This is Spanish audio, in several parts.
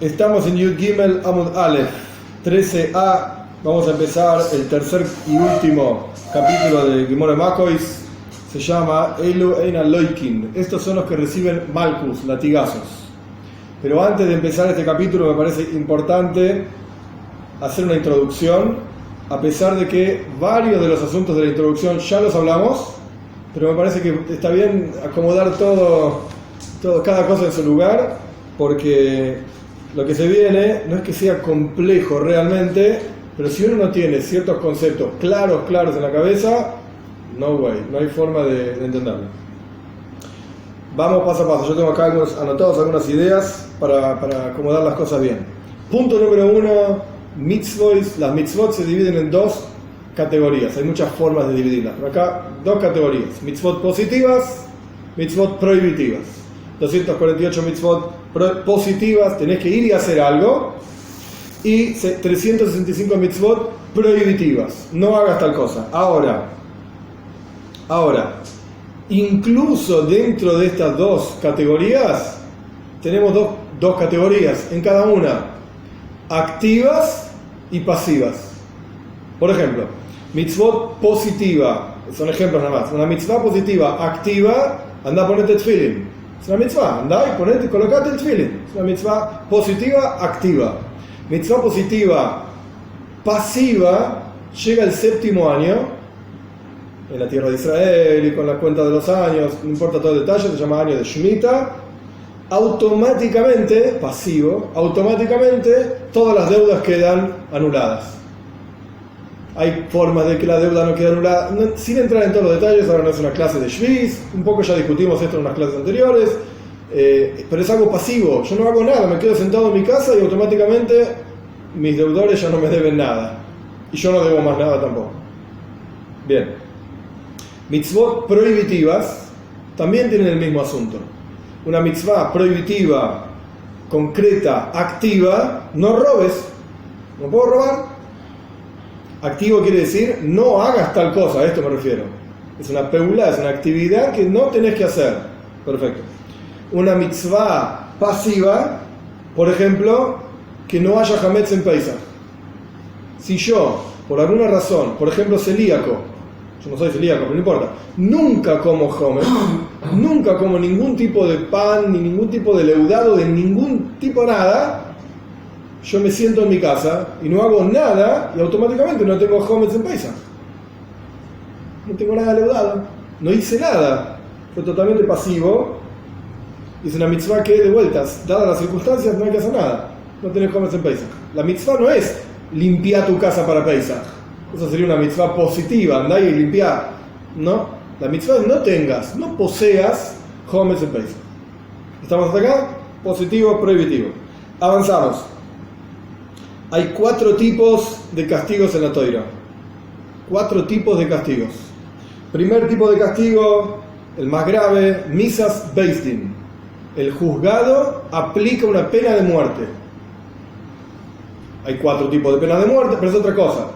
Estamos en Yud Gimel Amud Aleph 13a. Vamos a empezar el tercer y último capítulo de Gemara Makois. Se llama Elu Eina Loikin. Estos son los que reciben Malkus, latigazos. Pero antes de empezar este capítulo me parece importante hacer una introducción, a pesar de que varios de los asuntos de la introducción ya los hablamos, pero me parece que está bien acomodar cada cosa en su lugar, porque lo que se viene no es que sea complejo realmente, pero si uno no tiene ciertos conceptos claros en la cabeza, no hay forma de entenderlo. Vamos paso a paso. Yo tengo acá anotados algunas ideas para acomodar las cosas bien. Punto número 1, mitzvot. Las mitzvot se dividen en dos categorías. Hay muchas formas de dividirlas, pero acá dos categorías: mitzvot positivas, mitzvot prohibitivas. 248 mitzvot positivas, tenés que ir y hacer algo, y 365 mitzvot prohibitivas, no hagas tal cosa. Ahora, incluso dentro de estas dos categorías, tenemos dos categorías en cada una: activas y pasivas. Por ejemplo, mitzvot positiva, son ejemplos nada más. Una mitzvah positiva activa, anda a ponerte tefilin. Es una mitzvah, andá y colocate el tefilin. Es una mitzvah positiva activa. Mitzvah positiva pasiva llega el séptimo año en la tierra de Israel y con la cuenta de los años, no importa todo el detalle, se llama año de Shemitah. Automáticamente, pasivo, todas las deudas quedan anuladas. Hay formas de que la deuda no quede anulada, sin entrar en todos los detalles. Ahora no es una clase de Shviz, un poco ya discutimos esto en unas clases anteriores, pero es algo pasivo. Yo no hago nada, me quedo sentado en mi casa y automáticamente mis deudores ya no me deben nada, y yo no debo más nada tampoco. Bien, mitzvot prohibitivas también tienen el mismo asunto. Una mitzvah prohibitiva, concreta, activa: no robes. ¿No puedo robar? Activo quiere decir no hagas tal cosa, a esto me refiero. Es una peulá, es una actividad que no tenés que hacer. Perfecto. Una mitzvah pasiva, por ejemplo, que no haya hametz en Pesach. Si yo, por alguna razón, por ejemplo celíaco, yo no soy celíaco, pero no importa, nunca como hametz, nunca como ningún tipo de pan, ni ningún tipo de leudado, de ningún tipo nada, yo me siento en mi casa y no hago nada y automáticamente no tengo hametz en Pesach. No tengo nada leudado, no hice nada, fue totalmente pasivo. Es una mitzvah que, de vueltas, dadas las circunstancias, no hay que hacer nada, no tenés hametz en Pesach. La mitzvah no es limpiar tu casa para Pesach, eso sería una mitzvah positiva, andá y limpiar. No, la mitzvah es no poseas hametz en Pesach. ¿Estamos hasta acá? Positivo, prohibitivo. Avanzamos. Hay 4 tipos de castigos en la Toira. 4 tipos de castigos. Primer tipo de castigo, el más grave: misas beis din. El juzgado aplica una pena de muerte. Hay 4 tipos de pena de muerte, pero es otra cosa.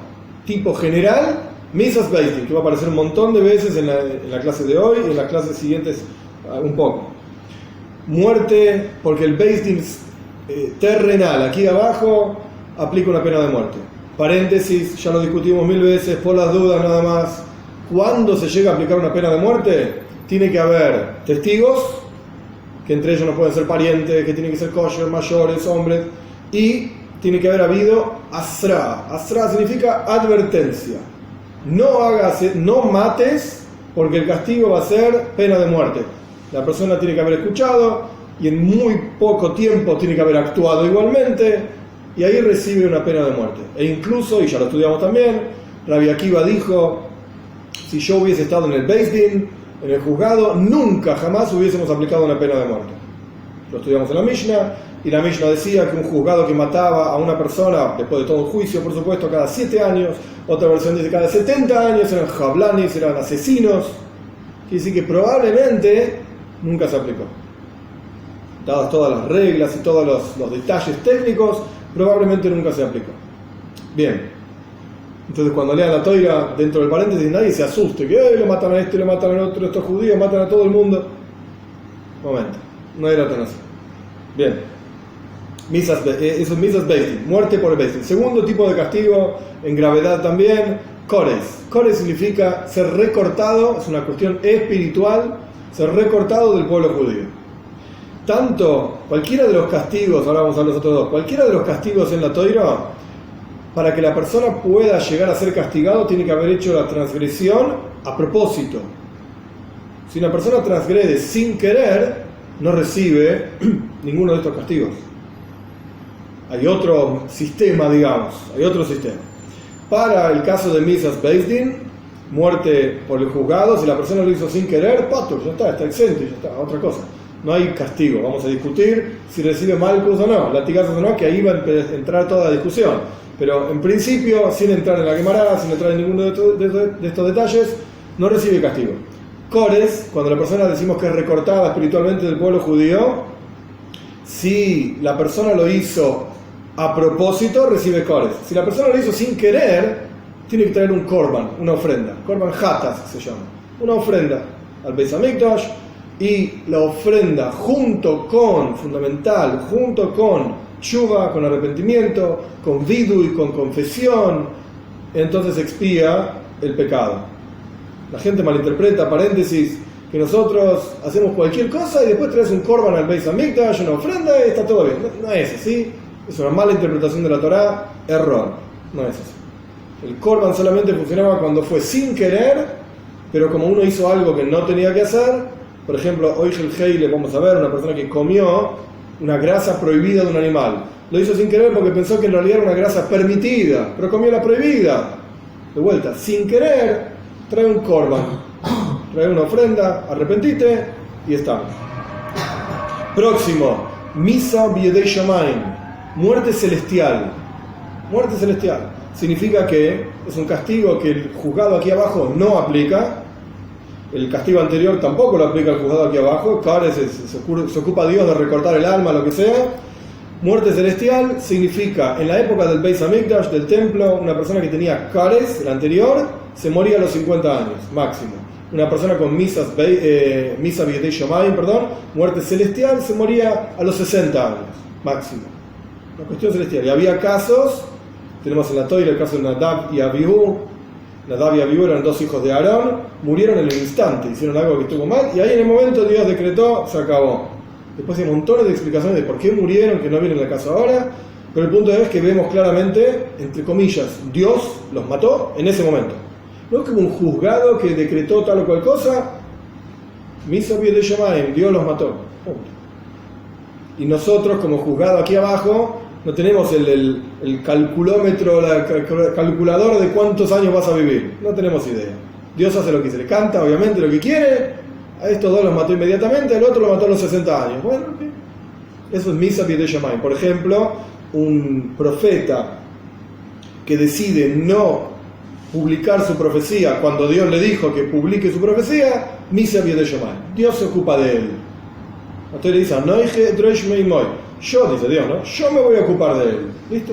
Tipo general, misas beis din, que va a aparecer un montón de veces en la clase de hoy y en las clases siguientes un poco. Muerte, porque el beis din terrenal, aquí abajo, aplica una pena de muerte. Paréntesis, ya lo discutimos 1000 veces, por las dudas nada más. ¿Cuándo se llega a aplicar una pena de muerte? Tiene que haber testigos, que entre ellos no pueden ser parientes, que tienen que ser kosher, mayores, hombres, y tiene que haber habido asra. Asra significa advertencia. No mates, porque el castigo va a ser pena de muerte. La persona tiene que haber escuchado y en muy poco tiempo tiene que haber actuado igualmente, y ahí recibe una pena de muerte. E incluso, y ya lo estudiamos también, Rabbi Akiva dijo: si yo hubiese estado en el Beis Din, en el juzgado, nunca, jamás hubiésemos aplicado una pena de muerte. Lo estudiamos en la Mishnah, y la Mishnah decía que un juzgado que mataba a una persona, después de todo el juicio, por supuesto, cada 7 años, otra versión dice cada 70 años, eran jablanis, eran asesinos. Quiere decir que probablemente nunca se aplicó. Dadas todas las reglas y todos los detalles técnicos, probablemente nunca se aplicó. Bien, entonces cuando lean la Toira, dentro del paréntesis, nadie se asuste, que lo matan a este, lo matan al otro, estos judíos matan a todo el mundo. Momento, no era tan así. Bien, Eso es Misas Beis Din, muerte por el Beis Din. Segundo tipo de castigo, en gravedad también, Kores. Kores significa ser recortado, es una cuestión espiritual, ser recortado del pueblo judío. Tanto, cualquiera de los castigos, ahora vamos a ver los otros dos, cualquiera de los castigos en la Torá, para que la persona pueda llegar a ser castigado, tiene que haber hecho la transgresión a propósito. Si una persona transgrede sin querer, no recibe ninguno de estos castigos. Hay otro sistema, digamos, hay otro sistema. Para el caso de Misas Beis Din, muerte por el juzgado, si la persona lo hizo sin querer, pato, ya está exento, ya está, otra cosa. No hay castigo, vamos a discutir si recibe malcus o no, latigazos o no, que ahí va a entrar toda la discusión. Pero en principio, sin entrar en la Gemara, sin entrar en ninguno de estos detalles, no recibe castigo. Kores, cuando la persona decimos que es recortada espiritualmente del pueblo judío, si la persona lo hizo a propósito, recibe Kores. Si la persona lo hizo sin querer, tiene que traer un korban, una ofrenda. Korban hatas se llama. Una ofrenda al Beis Hamikdash, y la ofrenda fundamental, junto con tshuva, con arrepentimiento, con vidu y con confesión, entonces expía el pecado. La gente malinterpreta, paréntesis, que nosotros hacemos cualquier cosa y después traes un korban al Beis Hamikdash, una ofrenda y está todo bien. No es así, es una mala interpretación de la Torá, error, no es así. El korban solamente funcionaba cuando fue sin querer, pero como uno hizo algo que no tenía que hacer. Por ejemplo, hoy el Heile, vamos a ver, una persona que comió una grasa prohibida de un animal. Lo hizo sin querer porque pensó que en realidad era una grasa permitida, pero comió la prohibida. De vuelta, sin querer, trae un korban, trae una ofrenda, arrepentite y estamos. Próximo, Misa B'yedei Shamayim, muerte celestial. Muerte celestial significa que es un castigo que el juzgado aquí abajo no aplica. El castigo anterior tampoco lo aplica el juzgado aquí abajo. Ahora se ocupa Dios de recortar el alma, lo que sea. Muerte celestial significa, en la época del Beis Hamikdash, del templo, una persona que tenía Kares, el anterior, se moría a los 50 años, máximo. Una persona con Misa B'yedei Shamayim, muerte celestial, se moría a los 60 años, máximo. Una cuestión celestial. Y había casos, tenemos en la Torá el caso de Nadab y Abihu. Nadab y Abihu eran dos hijos de Aarón, murieron en el instante, hicieron algo que estuvo mal, y ahí en el momento Dios decretó, se acabó. Después hay montones de explicaciones de por qué murieron, que no viene en el caso ahora, pero el punto es que vemos claramente, entre comillas, Dios los mató en ese momento. No es como un juzgado que decretó tal o cual cosa, Misa B'yedei Shamayim, Dios los mató. Punto. Y nosotros, como juzgado aquí abajo, no tenemos el calculómetro, la calculadora de cuántos años vas a vivir. No tenemos idea. Dios hace lo que se le canta, obviamente, lo que quiere. A estos dos los mató inmediatamente, al otro lo mató a los 60 años. Bueno, eso es Misa B'yedei Shamayim. Por ejemplo, un profeta que decide no publicar su profecía cuando Dios le dijo que publique su profecía, Misa B'yedei Shamayim. Dios se ocupa de él. Entonces le dice, yo, dice Dios, ¿no? Yo me voy a ocupar de él. ¿Listo?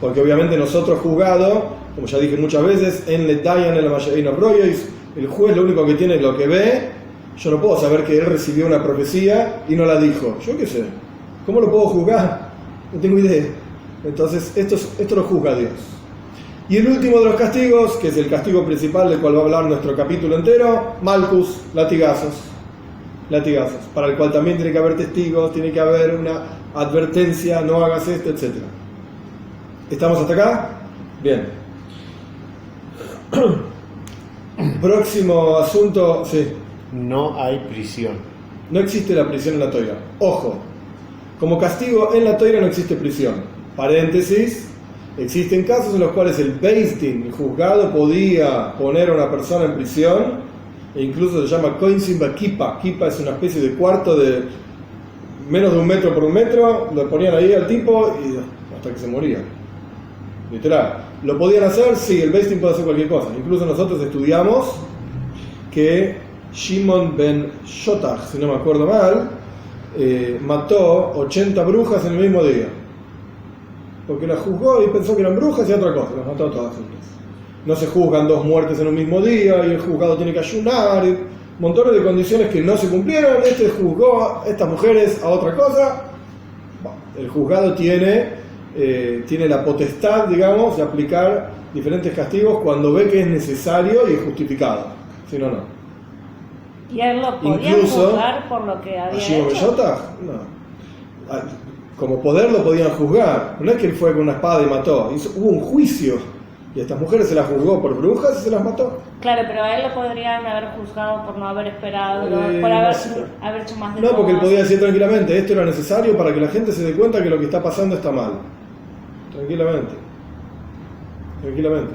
Porque obviamente nosotros juzgado, como ya dije muchas veces, en Letayan, en la Mayain Abroyois, el juez lo único que tiene es lo que ve. Yo no puedo saber que él recibió una profecía y no la dijo. Yo qué sé. ¿Cómo lo puedo juzgar? No tengo idea. Entonces, esto lo juzga Dios. Y el último de los castigos, que es el castigo principal del cual va a hablar nuestro capítulo entero, Malcus, latigazos. Latigazos, para el cual también tiene que haber testigos, tiene que haber una advertencia, no hagas esto, etc. ¿Estamos hasta acá? Bien. Próximo asunto, sí. No hay prisión. No existe la prisión en la Torá. Ojo, como castigo en la Torá no existe prisión. Paréntesis, existen casos en los cuales el Beis Din, el juzgado, podía poner a una persona en prisión. E incluso se llama Koinsimba Kipa. Kipa es una especie de cuarto de menos de 1 metro por 1 metro. Lo ponían ahí al tipo y hasta que se moría. Literal. ¿Lo podían hacer? Sí, el Beis Din puede hacer cualquier cosa. Incluso nosotros estudiamos que Shimon ben Shotach, si no me acuerdo mal, mató 80 brujas en el mismo día. Porque las juzgó y pensó que eran brujas y otra cosa. Las mató todas juntas. No se juzgan 2 muertes en un mismo día y el juzgado tiene que ayunar, y montones de condiciones que no se cumplieron. Este juzgó a estas mujeres a otra cosa el juzgado tiene la potestad, digamos, de aplicar diferentes castigos cuando ve que es necesario y es justificado. Si no, no. ¿Y a él lo podían Incluso, juzgar por lo que había Shimon hecho? Bellota, no. Como poder lo podían juzgar. No es que él fue con una espada y mató. Hubo un juicio. Y a estas mujeres se las juzgó por brujas y se las mató. Claro, pero a él lo podrían haber juzgado por no haber esperado, por No haber, sé. haber hecho más de No, porque él todo. podía decir tranquilamente, esto era necesario para que la gente se dé cuenta que lo que está pasando está mal. Tranquilamente. Tranquilamente.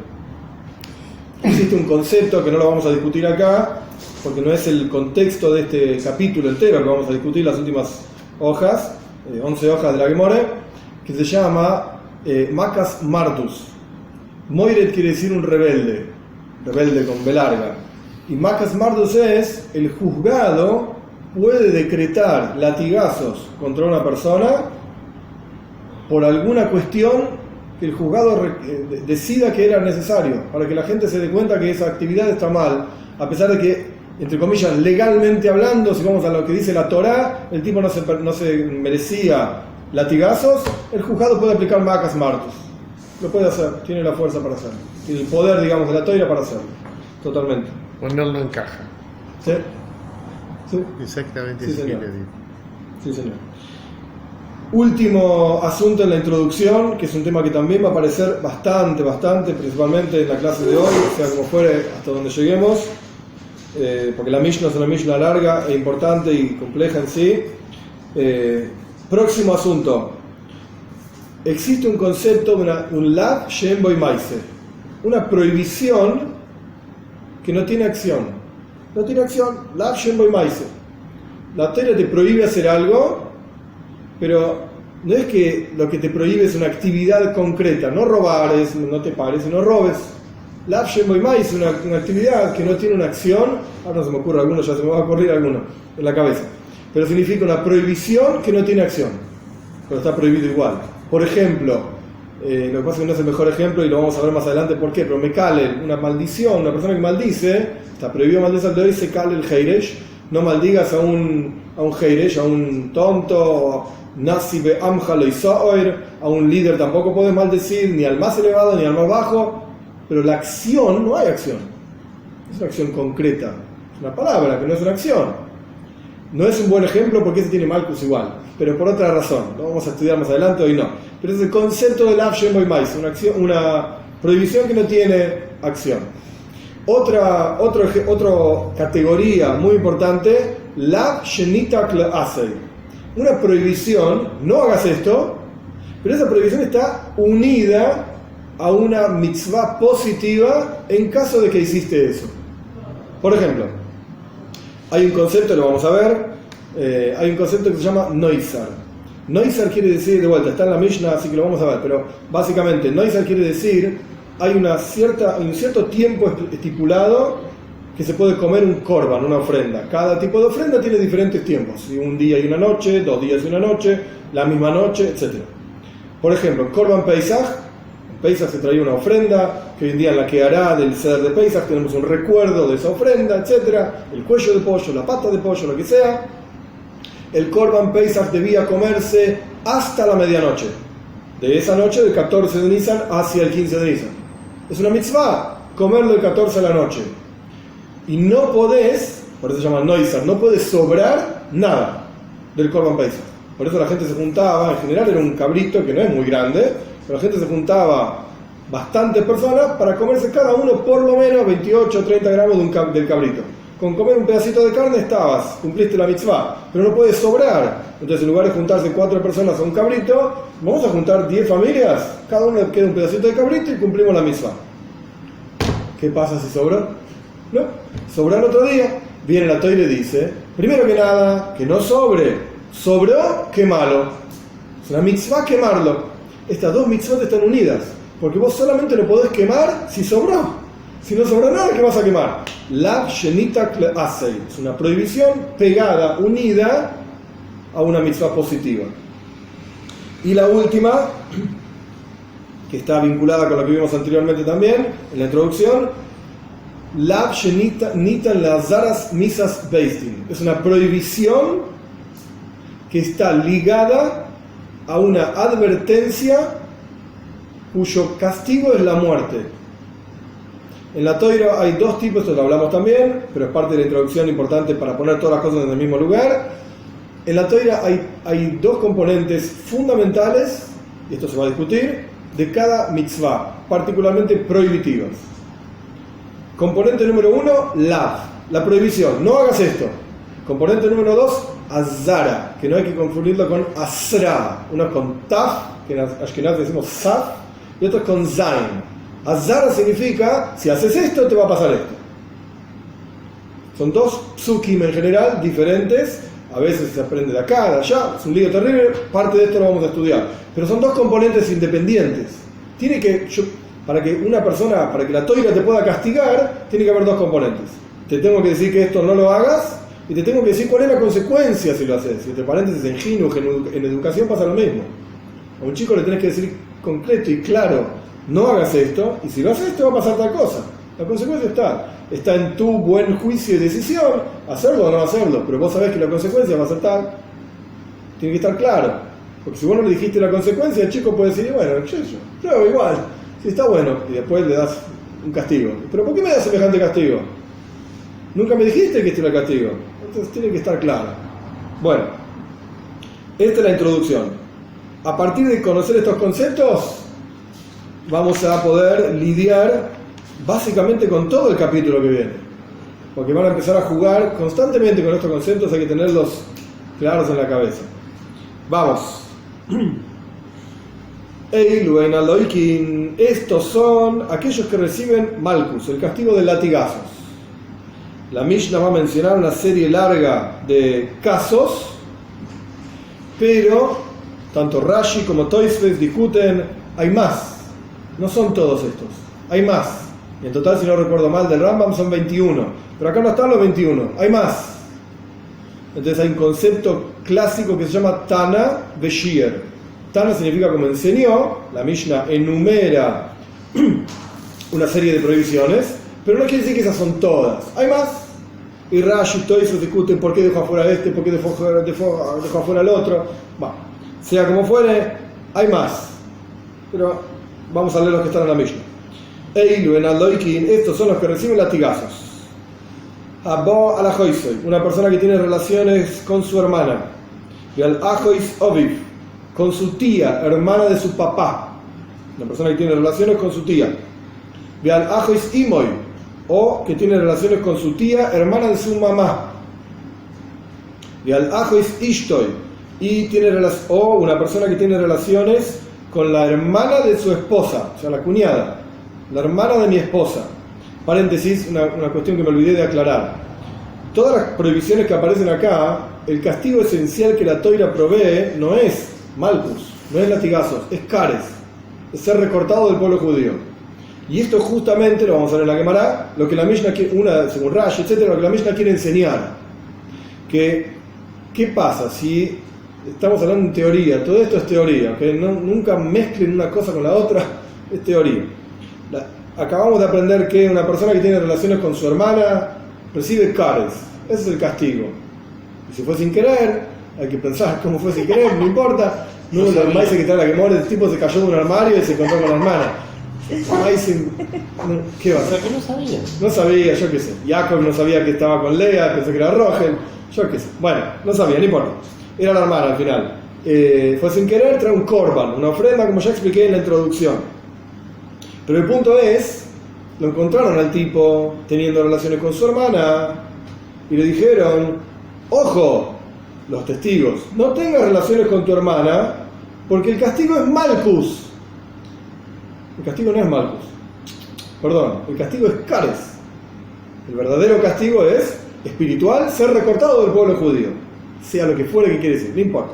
Existe un concepto que no lo vamos a discutir acá, porque no es el contexto de este capítulo entero que vamos a discutir, las últimas hojas, 11 hojas de la Gemore, que se llama Macas Mardus. Moiret quiere decir un rebelde, rebelde con B larga. Y Macas Mardus es, el juzgado puede decretar latigazos contra una persona por alguna cuestión que el juzgado decida que era necesario, para que la gente se dé cuenta que esa actividad está mal, a pesar de que, entre comillas, legalmente hablando, si vamos a lo que dice la Torá, el tipo no se merecía latigazos, el juzgado puede aplicar Macas Mardus. Lo puede hacer, tiene la fuerza para hacerlo. Tiene el poder, digamos, de la Torá para hacerlo. Totalmente. Ponerlo en caja. ¿Sí? ¿Sí? Exactamente Sí, eso señor. quiere decir. Sí, señor. Último asunto en la introducción, que es un tema que también va a aparecer bastante, principalmente en la clase de hoy, o sea, como fuere hasta donde lleguemos, porque la Mishnah es una Mishnah larga e importante y compleja en sí. Próximo asunto. Existe un concepto, un lav shem boy maise, una prohibición que no tiene acción. No tiene acción, lav shem boy maise. La Torá te prohíbe hacer algo, pero no es que lo que te prohíbe es una actividad concreta, no robar, no te pares, sino robes. Lav shem boy maise, una actividad que no tiene una acción, ahora no se me ocurre alguno, ya se me va a ocurrir alguno en la cabeza, pero significa una prohibición que no tiene acción, pero está prohibido igual. Por ejemplo, lo que pasa es que no es el mejor ejemplo y lo vamos a ver más adelante por qué, pero Mekalel, una maldición, una persona que maldice, está prohibido maldecir al de hoy, se cale el heiresh, no maldigas a un heiresh, a un tonto, nasibe amja lo isoir, a un líder tampoco puedes maldecir, ni al más elevado ni al más bajo, pero la acción, no hay acción, es una acción concreta, es una palabra que no es una acción. No es un buen ejemplo porque ese tiene Malkus igual, pero por otra razón. Lo vamos a estudiar más adelante, hoy no. Pero es el concepto del Lav Shem Boy Mais, una prohibición que no tiene acción. Otra categoría muy importante, Lav Shenita Asei. Una prohibición, no hagas esto, pero esa prohibición está unida a una mitzvah positiva en caso de que hiciste eso. Por ejemplo, hay un concepto, lo vamos a ver, hay un concepto que se llama Noizar. Noizar quiere decir, de vuelta, está en la Mishnah, así que lo vamos a ver, pero básicamente Noizar quiere decir, hay un cierto tiempo estipulado que se puede comer un korban, una ofrenda. Cada tipo de ofrenda tiene diferentes tiempos, un día y una noche, 2 días y una noche, la misma noche, etc. Por ejemplo, Korban Pesach, Pesach se traía una ofrenda, que hoy en día en la que hará del Seder de Pesach tenemos un recuerdo de esa ofrenda, etc. El cuello de pollo, la pata de pollo, lo que sea. El Korban Pesach debía comerse hasta la medianoche. De esa noche, del 14 de Nisan hacia el 15 de Nisan. Es una mitzvah, comerlo del 14 a la noche. Y no podés, por eso se llama Noizar, no puede sobrar nada del Korban Pesach. Por eso la gente se juntaba, en general era un cabrito que no es muy grande, pero la gente se juntaba bastantes personas para comerse cada uno por lo menos 28 o 30 gramos del cabrito. Con comer un pedacito de carne cumpliste la mitzvah, pero no puede sobrar. Entonces, en lugar de juntarse 4 personas a un cabrito, vamos a juntar 10 familias, cada uno queda un pedacito de cabrito y cumplimos la mitzvah. ¿Qué pasa si sobró? No, sobró el otro día. Viene la Torá y le dice, primero que nada, que no sobre. Sobró, quémalo. Es una mitzvah quemarlo. Estas dos mitzvot están unidas, porque vos solamente lo podés quemar si sobró. Si no sobró nada, ¿qué vas a quemar? Lav Shenita Asei. Es una prohibición pegada, unida a una mitzvah positiva. Y la última, que está vinculada con lo que vimos anteriormente también, en la introducción, Lav Shenita Nitan Lazaras Misas Beistin. Es una prohibición que está ligada a una advertencia cuyo castigo es la muerte. En la Toira hay dos tipos, esto lo hablamos también, pero es parte de la introducción importante para poner todas las cosas en el mismo lugar. En la Toira hay dos componentes fundamentales, y esto se va a discutir, de cada mitzvah, particularmente prohibitivas. Componente número 1, lav, la prohibición, no hagas esto. Componente número 2, azara, que no hay que confundirlo con asra, uno es con taf, que en Ashkenaz decimos saf, y otro es con zain. Azara significa, si haces esto, te va a pasar esto. Son dos psukim en general, diferentes, a veces se aprende de acá, de allá, es un lío terrible, parte de esto lo vamos a estudiar. Pero son dos componentes independientes. Para que una persona, para que la toira te pueda castigar, tiene que haber dos componentes. Te tengo que decir que esto no lo hagas, y te tengo que decir cuál es la consecuencia si lo haces. Y entre paréntesis, en Jinuj, en educación pasa lo mismo. A un chico le tenés que decir concreto y claro, no hagas esto, y si lo haces te va a pasar tal cosa. La consecuencia está en tu buen juicio y decisión, hacerlo o no hacerlo, pero vos sabés que la consecuencia va a ser tal. Tiene que estar claro, porque si vos no le dijiste la consecuencia, el chico puede decir, bueno, yo igual, si está bueno, y después le das un castigo. ¿Pero por qué me das semejante castigo? Nunca me dijiste que este era el castigo. Entonces tiene que estar claro. Bueno, esta es la introducción. A partir de conocer estos conceptos, vamos a poder lidiar básicamente con todo el capítulo que viene, porque van a empezar a jugar constantemente con estos conceptos, hay que tenerlos claros en la cabeza. Vamos. Eilu en Aloikin, estos son aquellos que reciben Malkus, el castigo de latigazos. La Mishnah va a mencionar una serie larga de casos, pero tanto Rashi como Tosfos discuten, hay más, no son todos estos, hay más. En total, si no recuerdo mal, del Rambam son 21, pero acá no están los 21, hay más. Entonces hay un concepto clásico que se llama Tana Beshir. Tana significa como enseñó, la Mishnah enumera una serie de prohibiciones, pero no quiere decir que esas son todas, hay más. Y Rashi y Tosfos discuten por qué dejó afuera este, por qué dejó afuera el otro. Bueno, sea como fuere, hay más, pero vamos a leer los que están en la Mishnah. Eilu en Aloikin, estos son los que reciben latigazos. Abo al Ajoisoy, una persona que tiene relaciones con su hermana. Y al Ajois Oviv, con su tía, hermana de su papá. Una persona que tiene relaciones con su tía. Y al Ajois Imoy, o que tiene relaciones con su tía, hermana de su mamá. Y al Ajois Ishtoy, y o una persona que tiene relaciones con la hermana de su esposa, o sea, la cuñada, la hermana de mi esposa. Paréntesis, una cuestión que me olvidé de aclarar. Todas las prohibiciones que aparecen acá, el castigo esencial que la Toira provee no es Malkus, no es latigazos, es Kares, es ser recortado del pueblo judío. Y esto justamente, lo vamos a ver en la Gemara, lo que la Mishnah quiere, según Rashi, etcétera, lo que la Mishnah quiere enseñar. ¿Qué pasa si estamos hablando en teoría? Todo esto es teoría, ¿okay? Nunca mezclen una cosa con la otra, es teoría. Acabamos de aprender que una persona que tiene relaciones con su hermana recibe Kares, ese es el castigo. Y si fue sin querer, hay que pensar cómo fue sin querer, no importa. No dice que está la que muere, el tipo se cayó de un armario y se encontró con la hermana. ¿Qué va a hacer? O sea, que no sabía. No sabía, yo qué sé. Jacob no sabía que estaba con Lea, pensé que era Rogel, yo qué sé. Bueno, no sabía, no importa. Era la hermana al final. Fue sin querer, trae un korban, una ofrenda, como ya expliqué en la introducción. Pero el punto es, lo encontraron al tipo teniendo relaciones con su hermana y le dijeron, ojo, los testigos, no tengas relaciones con tu hermana porque el castigo es Malkus. El castigo no es Malkus, perdón, el castigo es Kares. El verdadero castigo es espiritual, ser recortado del pueblo judío, sea lo que fuere que quiere decir, no importa.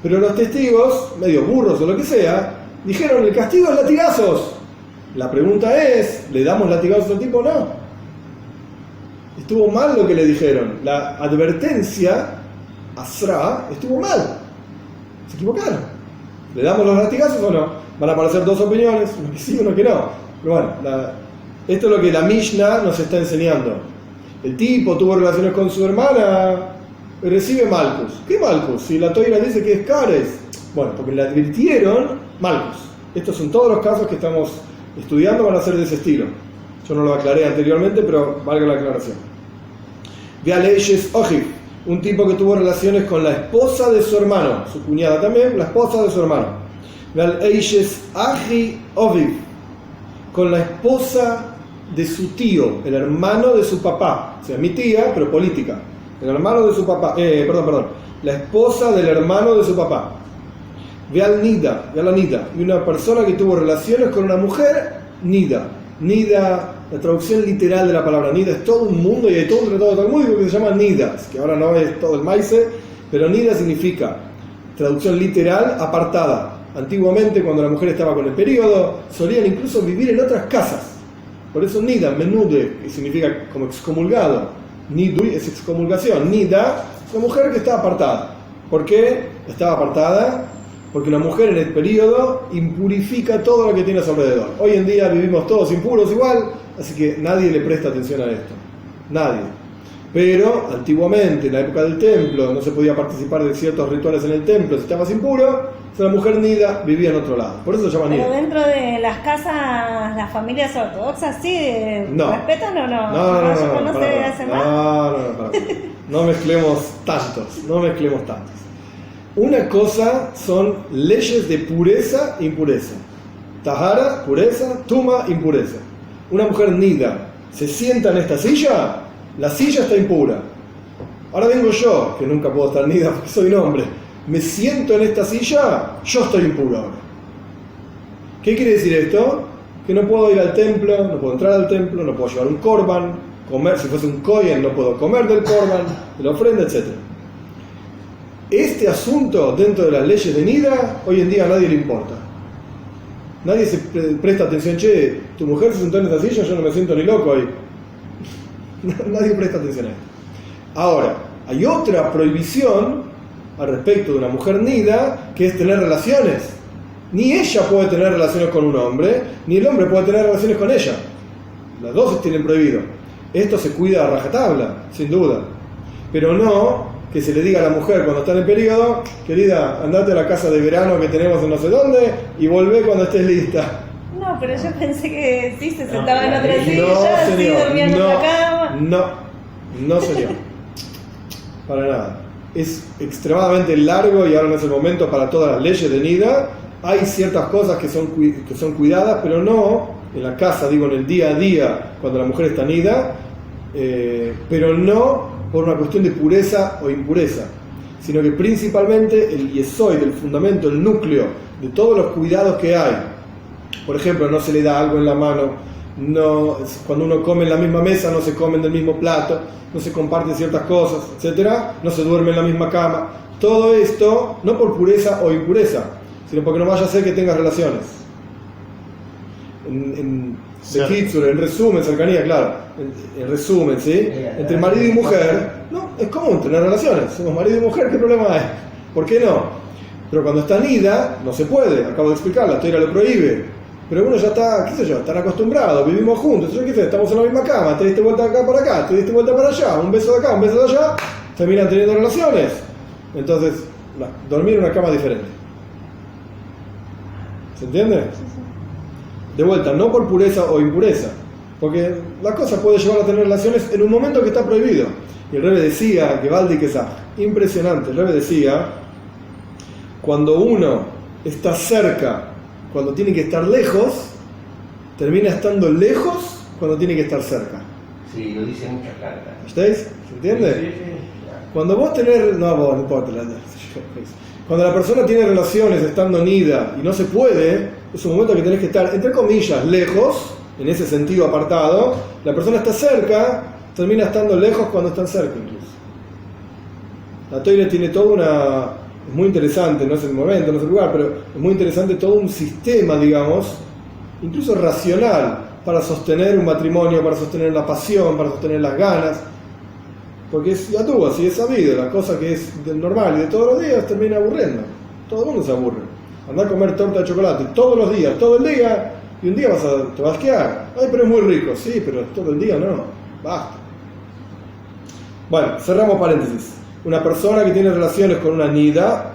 Pero los testigos, medio burros o lo que sea, dijeron, el castigo es latigazos. La pregunta es, ¿le damos latigazos al tipo o no? Estuvo mal lo que le dijeron. La advertencia, Asra, estuvo mal. Se equivocaron. ¿Le damos los latigazos o no? Van a aparecer dos opiniones, uno que sí, uno que no. Pero bueno, esto es lo que la Mishnah nos está enseñando. El tipo tuvo relaciones con su hermana, recibe Malkus. ¿Qué Malkus? Si la Toira dice que es Kares. Bueno, porque le advirtieron Malkus. Estos son todos los casos que estamos estudiando, van a ser de ese estilo. Yo no lo aclaré anteriormente, pero valga la aclaración. Ve a Leishes Ojib, un tipo que tuvo relaciones con la esposa de su hermano, su cuñada también, la esposa de su hermano. Ve al Leishes Aji Oviv, con la esposa de su tío, el hermano de su papá, o sea, mi tía, pero política, el hermano de su papá, la esposa del hermano de su papá. Ve al Nida, ve a la Nida, y una persona que tuvo relaciones con una mujer, Nida. Nida, la traducción literal de la palabra Nida es todo un mundo, y hay todo un tratado talmúdico que se llama Nidas, que ahora no es todo el maíz, pero Nida significa, traducción literal, apartada. Antiguamente, cuando la mujer estaba con el periodo, solían incluso vivir en otras casas. Por eso Nida, menude, que significa como excomulgado. Nidui es excomulgación. Nida es una mujer que está apartada. ¿Por qué estaba apartada? Porque una mujer en el periodo impurifica todo lo que tiene a su alrededor. Hoy en día vivimos todos impuros igual, así que nadie le presta atención a esto. Nadie. Pero antiguamente, en la época del templo, no se podía participar de ciertos rituales en el templo si estabas impuro. La mujer Nida vivía en otro lado. Por eso se llama Nida. Pero dentro de las casas, las familias ortodoxas, ¿sí respetan o no? ¿No se hace más? No mezclemos tantos. Una cosa son leyes de pureza e impureza. Tahara, pureza, Tuma, impureza. Una mujer Nida se sienta en esta silla, la silla está impura. Ahora vengo yo, que nunca puedo estar Nida porque soy un hombre. Me siento en esta silla, yo estoy impuro ahora. ¿Qué quiere decir esto? Que no puedo ir al templo, no puedo entrar al templo, no puedo llevar un korban, comer, si fuese un kohen no puedo comer del korban, de la ofrenda, etc. Este asunto dentro de las leyes de Nida, hoy en día a nadie le importa. Nadie se presta atención, che, tu mujer se sentó en esta silla, yo no me siento ni loco ahí. Nadie presta atención a esto. Ahora, hay otra prohibición al respecto de una mujer Nida, que es tener relaciones. Ni ella puede tener relaciones con un hombre, ni el hombre puede tener relaciones con ella. Las dos tienen prohibido. Esto se cuida a rajatabla, sin duda. Pero no que se le diga a la mujer cuando está en el periodo, querida, andate a la casa de verano que tenemos en no sé dónde y volvé cuando estés lista. No, pero yo pensé que sí se sentaba en otra silla, así dormía en otra cama. No señor. Para nada. Es extremadamente largo y ahora no es el momento para todas las leyes de Nida. Hay ciertas cosas que son cuidadas, pero no en la casa, digo, en el día a día, cuando la mujer está Nida, pero no por una cuestión de pureza o impureza, sino que principalmente el yesoid, el fundamento, el núcleo de todos los cuidados que hay. Por ejemplo, no se le da algo en la mano, cuando uno come en la misma mesa no se comen del mismo plato, no se comparten ciertas cosas, etcétera, no se duerme en la misma cama. Todo esto no por pureza o impureza, sino porque no vaya a ser que tengas relaciones. En resumen, cercanía, claro. En resumen, ¿sí? Entre marido y mujer, no, es común tener relaciones. Somos marido y mujer, ¿qué problema hay? ¿Por qué no? Pero cuando está Nida, no se puede. Acabo de explicar, la Torá lo prohíbe. Pero uno ya está, qué sé yo, están acostumbrados, vivimos juntos. Yo qué sé, estamos en la misma cama, te diste vuelta acá para acá, te diste vuelta para allá, un beso de acá, un beso de allá, terminan teniendo relaciones. Entonces, dormir en una cama diferente. ¿Se entiende? Sí. De vuelta, no por pureza o impureza, porque la cosa puede llevar a tener relaciones en un momento que está prohibido. Y el Rebbe decía, que Baldi que está impresionante, el Rebbe decía, cuando uno está cerca, cuando tiene que estar lejos, termina estando lejos cuando tiene que estar cerca. Sí, lo dice muchas cartas. ¿Estáis? ¿Se entiende? Sí. Cuando vos tenés, no importa, cuando la persona tiene relaciones estando Nida y no se puede, es un momento que tenés que estar, entre comillas, lejos, en ese sentido apartado. La persona está cerca, termina estando lejos cuando están cerca incluso. La Torá tiene toda una... Es muy interesante, no es el momento, no es el lugar, pero es muy interesante todo un sistema, digamos, incluso racional, para sostener un matrimonio, para sostener la pasión, para sostener las ganas. Porque es ya tú, así es sabido, la cosa que es normal y de todos los días termina aburriendo. Todo el mundo se aburre. Andar a comer torta de chocolate todos los días, todo el día, y un día te vas a asquear. Ay, pero es muy rico, sí, pero todo el día no, basta. Bueno, cerramos paréntesis. Una persona que tiene relaciones con una Nida,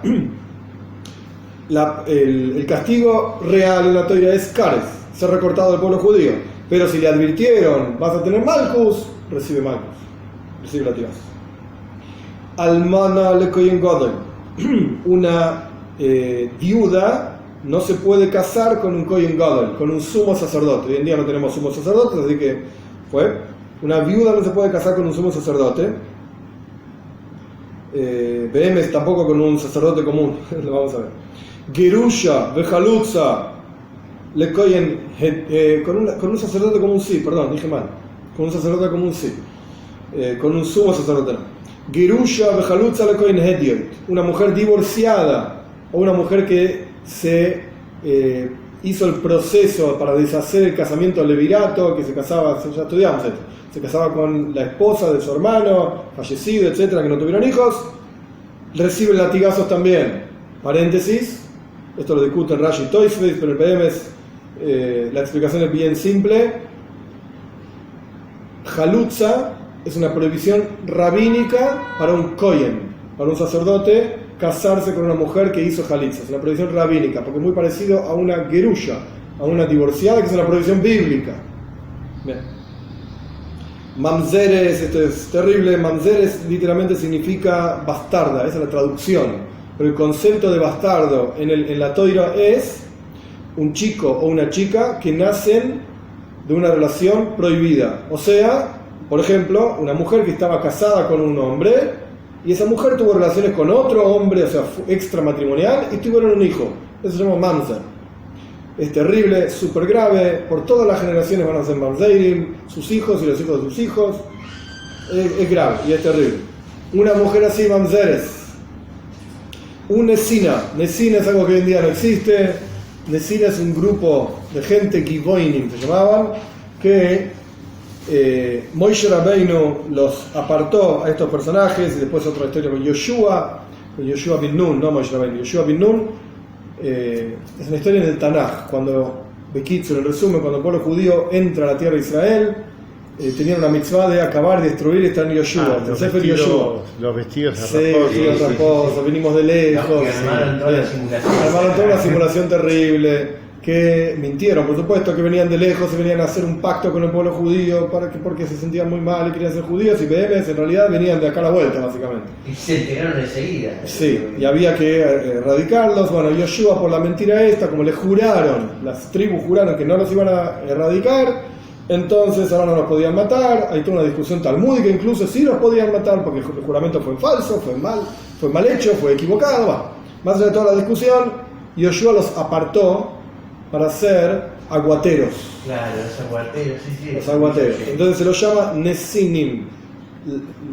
el castigo real en la Torá es Kares, ser recortado del pueblo judío. Pero si le advirtieron, vas a tener Malkus, recibe latigazos. Almana le Kohen Gadol. Una viuda no se puede casar con un Kohen Gadol, con un sumo sacerdote. Hoy en día no tenemos sumos sacerdotes, así que una viuda no se puede casar con un sumo sacerdote. BM tampoco con un sacerdote común. Lo vamos a ver. Gerusha, Bejalutza, le Kohen, con un sacerdote común sí, perdón, dije mal. Con un sacerdote común sí. Con un sumo sacerdote no. Gerusha, Bejalutza, le Kohen Hediot. Una mujer divorciada o una mujer que se hizo el proceso para deshacer el casamiento levirato, que se casaba, ya estudiamos esto, se casaba con la esposa de su hermano, fallecido, etcétera, que no tuvieron hijos, reciben latigazos también. Paréntesis, esto lo discuten Rashi y Toysfeld, pero el PM la explicación es bien simple. Jalutza es una prohibición rabínica para un kohen, para un sacerdote, casarse con una mujer que hizo jalitza. Es una prohibición rabínica, porque es muy parecido a una gerusha, a una divorciada, que es una prohibición bíblica. Bien. Mamzeres, esto es terrible. Mamzeres literalmente significa bastarda, esa es la traducción. Pero el concepto de bastardo en la Torá es un chico o una chica que nacen de una relación prohibida. O sea, por ejemplo, una mujer que estaba casada con un hombre y esa mujer tuvo relaciones con otro hombre, o sea, extramatrimonial, y tuvieron un hijo. Eso se llama mamzer. Es terrible, súper grave. Por todas las generaciones van a ser mamzerim, sus hijos y los hijos de sus hijos. Es grave y es terrible. Una mujer así, mamzeres. Un Nesina. Nesina es algo que hoy en día no existe. Nesina es un grupo de gente, Givoinim se llamaban, que Moshe Rabbeinu los apartó a estos personajes, y después otra historia con Yoshua bin Nun, no Moshe Rabbeinu, Yoshua bin Nun. Es una historia en el Tanaj, cuando Bekitzur, en resumen, cuando el pueblo judío entra a la tierra de Israel, tenían una mitzvah de acabar y destruir, y están en Yoshua, los vestidos rasposos, venimos de lejos, armaron toda una simulación terrible, que mintieron, por supuesto, que venían de lejos y venían a hacer un pacto con el pueblo judío porque se sentían muy mal y querían ser judíos, y BMs en realidad venían de acá a la vuelta, básicamente. Y se enteraron enseguida. Sí, y había que erradicarlos. Bueno, Yoshua, por la mentira esta, como le juraron, las tribus juraron que no los iban a erradicar, entonces ahora no los podían matar. Hay toda una discusión talmúdica, incluso si los podían matar porque el juramento fue falso, fue mal hecho, fue equivocado. Bueno, más allá de toda la discusión, Yoshua los apartó para ser aguateros. Claro, los aguateros, sí. Los aguateros. Entonces se los llama Nesinim.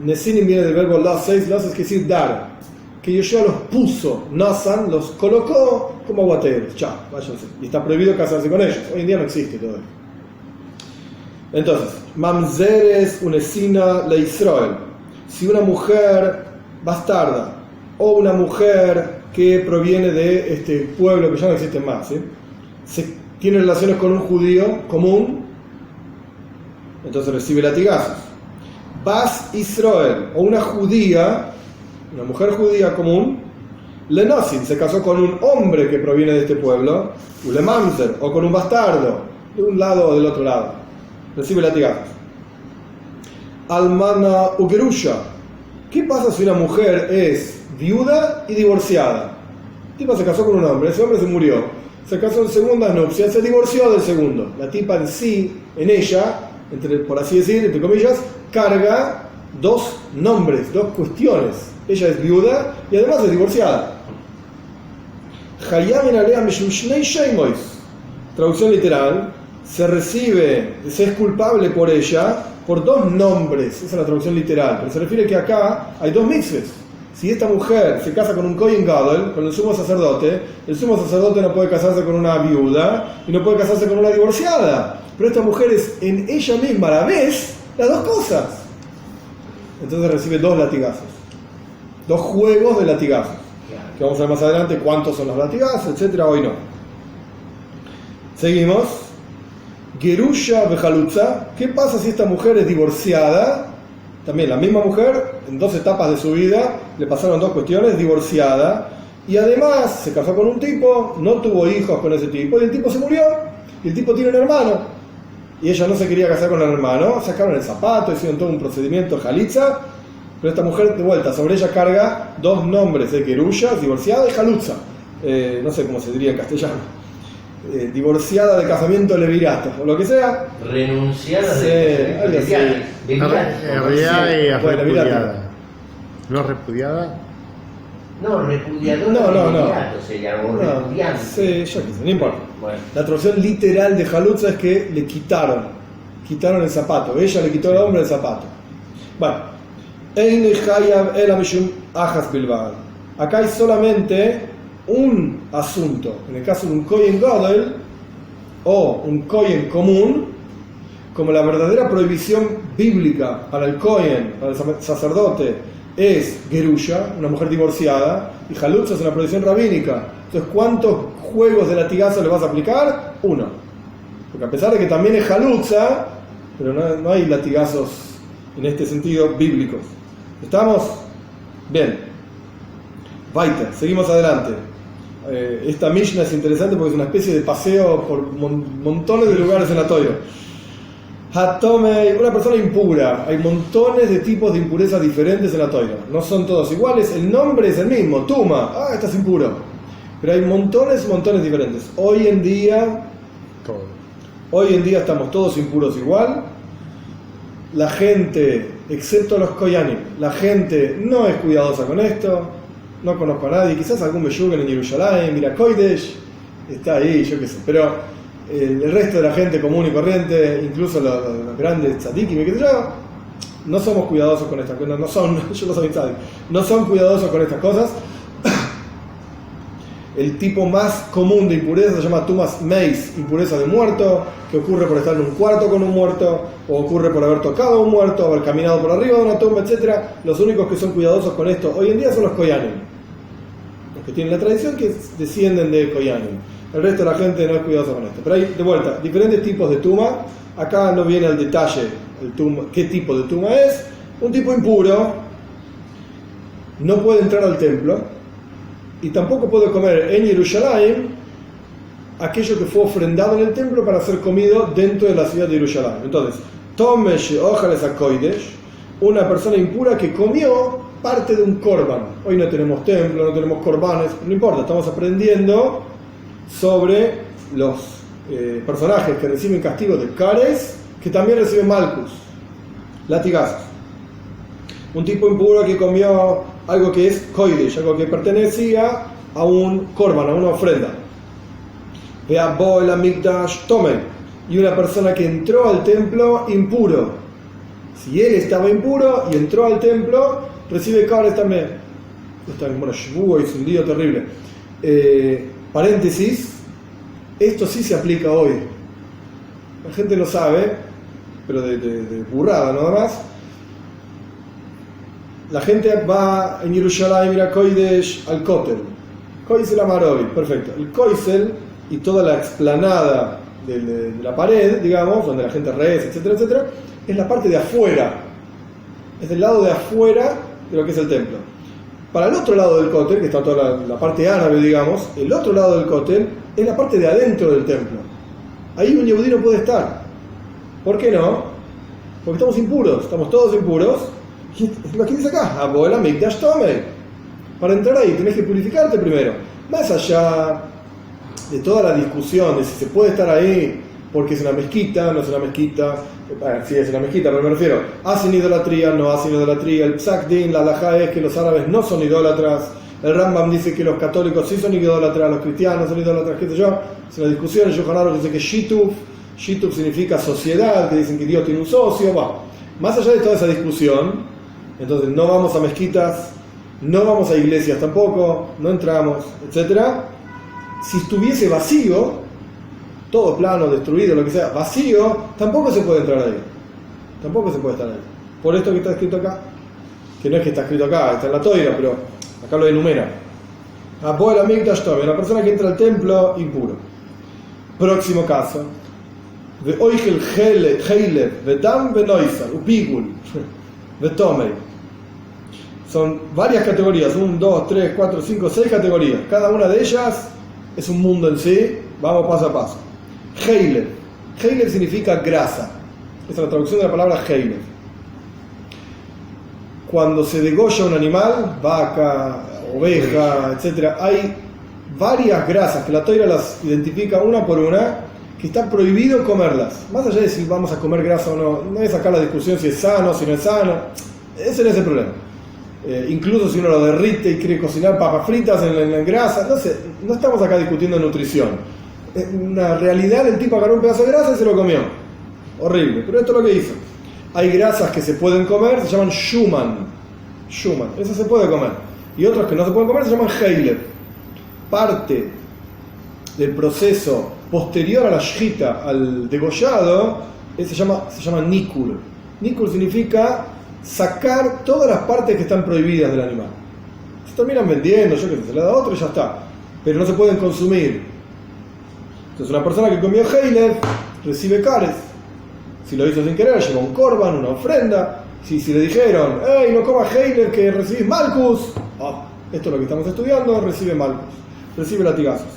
Nesinim viene del verbo las es que decir dar. Que Yoshua los puso, Nasan los colocó como aguateros. Chao, váyanse. Y está prohibido casarse con ellos. Hoy en día no existe todo eso. Entonces, Mamzeres unesina le Israel. Si una mujer bastarda o una mujer que proviene de este pueblo que ya no existe más, ¿sí? Tiene relaciones con un judío común, entonces recibe latigazos. Bas Israel, o una judía, una mujer judía común, Lenosin, se casó con un hombre que proviene de este pueblo, Ulemamzer, o con un bastardo, de un lado o del otro lado, recibe latigazos. Almana Ugerusha, ¿qué pasa si una mujer es viuda y divorciada? La tipa se casó con un hombre, ese hombre se murió. Se casó en segundas nupcias, se divorció del segundo. La tipa en sí, en ella, por así decir, entre comillas, carga dos nombres, dos cuestiones. Ella es viuda y además es divorciada. Traducción literal, se es culpable por ella por dos nombres. Esa es la traducción literal, pero se refiere que acá hay dos mitzvos. Si esta mujer se casa con un Kohen Gadol, con el sumo sacerdote no puede casarse con una viuda y no puede casarse con una divorciada. Pero esta mujer es en ella misma a la vez las dos cosas. Entonces recibe dos latigazos. Dos juegos de latigazos. Que vamos a ver más adelante cuántos son los latigazos, etcétera. Hoy no. Seguimos. Gerusha Bejalutza. ¿Qué pasa si esta mujer es divorciada? También la misma mujer, en dos etapas de su vida, le pasaron dos cuestiones, divorciada, Y además se casó con un tipo, no tuvo hijos con ese tipo, y el tipo se murió, y el tipo tiene un hermano. Y ella no se quería casar con el hermano, sacaron el zapato, hicieron todo un procedimiento jalitza, pero esta mujer, de vuelta, sobre ella carga dos nombres de Gerusha, divorciada, y jalutza. No sé cómo se diría en castellano. Divorciada de casamiento levirato, o lo que sea. Renunciada de repudiada y repudiada. ¿No repudiada? No, repudiadora no. se llamó repudiante. Sí, yo qué sé, no importa. Bueno. La traducción literal de jalutza es que le quitaron el zapato. Ella le quitó al hombre el zapato. Bueno, acá hay solamente un asunto. En el caso de un Kohen Gadol o un Kohen común, como la verdadera prohibición bíblica para el Kohen, para el sacerdote, es Gerusha, una mujer divorciada, y Jalutza es una prohibición rabínica. Entonces, ¿cuántos juegos de latigazo le vas a aplicar? Uno. Porque a pesar de que también es Jalutza, pero no hay latigazos en este sentido bíblicos. ¿Estamos? Bien. Weiter, seguimos adelante. Esta Mishnah es interesante porque es una especie de paseo por montones de lugares en la Torá. Hatomei, una persona impura. Hay montones de tipos de impureza diferentes en la Torá. No son todos iguales. El nombre es el mismo, Tuma. Estás impuro. Pero hay montones diferentes. Hoy en día estamos todos impuros igual. La gente, excepto los koyanim, la gente no es cuidadosa con esto. No conozco a nadie. Quizás algún meyugen en Yerushalayim, mira Koidesh, está ahí, yo qué sé. Pero el resto de la gente común y corriente, incluso los grandes tzadikim, qué sé yo, no somos cuidadosos con estas cosas. Yo no soy tzadik, no son cuidadosos con estas cosas. El tipo más común de impureza se llama Tumas Meis, impureza de muerto, que ocurre por estar en un cuarto con un muerto, o ocurre por haber tocado a un muerto, haber caminado por arriba de una tumba, etc. Los únicos que son cuidadosos con esto hoy en día son los koyanim, los que tienen la tradición que descienden de koyanim. El resto de la gente no es cuidadosa con esto. Pero hay, de vuelta, diferentes tipos de tuma. Acá no viene al detalle qué tipo de tuma es. Un tipo impuro no puede entrar al templo y tampoco puede comer en Yerushalayim aquello que fue ofrendado en el templo para ser comido dentro de la ciudad de Yerushalayim. Entonces, Tomesh Ojales Akoidesh, una persona impura que comió parte de un korban. Hoy no tenemos templo, no tenemos korbanes, no importa, estamos aprendiendo sobre los personajes que reciben castigo de Kares, que también reciben Malkus, latigazos. Un tipo impuro que comió algo que es Koidesh, algo que pertenecía a un korban, a una ofrenda. Ve'abo el Amikdash Tomei, y una persona que entró al templo impuro. Si él estaba impuro y entró al templo, recibe Kares también. Bueno, Shvuah es un día terrible. Paréntesis, esto sí se aplica hoy. La gente lo sabe, pero de burrada nada más. La gente va en Yerushalayim, mira Koidesh, al Kotel. Koisel Amarovi, perfecto. El Koisel y toda la explanada de la pared, digamos, donde la gente reza, etcétera, etcétera, es la parte de afuera. Es del lado de afuera de lo que es el templo. Para el otro lado del Kotel, que está toda la parte árabe, digamos, el otro lado del Kotel es la parte de adentro del templo. Ahí un yehudí no puede estar. ¿Por qué no? Porque estamos impuros, estamos todos impuros. Lo que dice acá, Aboel Amikdash Tomei. Para entrar ahí tenés que purificarte primero. Más allá de toda la discusión de si se puede estar ahí porque es una mezquita, no es una mezquita. Sí es una mezquita, pero me refiero, hacen idolatría, no hacen idolatría. El Psak Din, la halajá es que los árabes no son idólatras. El Rambam dice que los católicos sí son idólatras, los cristianos son idólatras, qué sé yo. Es una discusión. El Yohanan Aruch dice que Shituf significa sociedad, que dicen que Dios tiene un socio. Más allá de toda esa discusión, entonces no vamos a mezquitas, no vamos a iglesias tampoco, no entramos, etc. Si estuviese vacío, todo plano, destruido, lo que sea, vacío, tampoco se puede entrar ahí. Tampoco se puede estar ahí. Por esto que está escrito acá, que no es que está escrito acá, está en la Toira, pero acá lo enumera. Aboel Amikdash Tomei, una persona que entra al templo impuro. Próximo caso. Ve'oichel Heilev, Ve'dam Ve'noisar, Upigul, Ve'tomei. Son varias categorías, 1, 2, 3, 4, 5, 6 categorías. Cada una de ellas es un mundo en sí. Vamos paso a paso. Heilev. Heilev significa grasa. Esa es la traducción de la palabra Heilev. Cuando se degolla un animal, vaca, oveja, etc., hay varias grasas que la Torá las identifica una por una, que está prohibido comerlas. Más allá de si vamos a comer grasa o no, no es acá la discusión si es sano, si no es sano. Ese no es el problema. Incluso si uno lo derrite y quiere cocinar papas fritas en grasa, no sé, no estamos acá discutiendo nutrición. Una realidad, el tipo agarró un pedazo de grasa y se lo comió. Horrible, pero esto es lo que hizo. Hay grasas que se pueden comer, se llaman shuman. Shuman, eso se puede comer. Y otras que no se pueden comer se llaman heilev. Parte del proceso posterior a la shchita, al degollado, se llama nikur. Nikur significa sacar todas las partes que están prohibidas del animal. Se terminan vendiendo, yo que sé, se le da a otro y ya está. Pero no se pueden consumir. Entonces una persona que comió heilev recibe kares. Si lo hizo sin querer, lleva un korban, una ofrenda. Si le dijeron, hey, no comas heilev que recibís malkus, esto es lo que estamos estudiando, recibe malkus, recibe latigazos.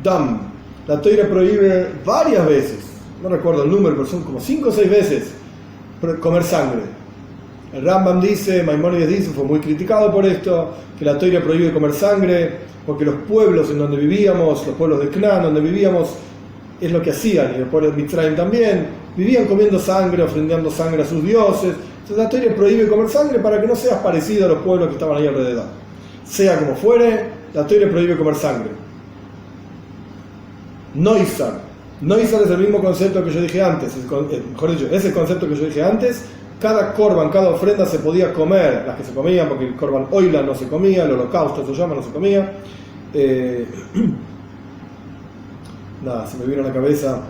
Dam, la Torá prohíbe varias veces, no recuerdo el número, pero son como 5 o 6 veces, comer sangre. El Rambam dice, Maimónides dice, fue muy criticado por esto, que la Torá prohíbe comer sangre, porque los pueblos en donde vivíamos, los pueblos de Canaán donde vivíamos, es lo que hacían, y los pueblos de Mitzrayim también, vivían comiendo sangre, ofrendando sangre a sus dioses. Entonces la Torá prohíbe comer sangre para que no seas parecido a los pueblos que estaban ahí alrededor. Sea como fuere, la Torá prohíbe comer sangre. Noizar. Noizar es el mismo concepto que yo dije antes, mejor dicho, es el concepto que yo dije antes. Cada korban, cada ofrenda se podía comer, las que se comían, porque el korban oila no se comía, el holocausto se llama, no se comía. Nada, se me vino a la cabeza.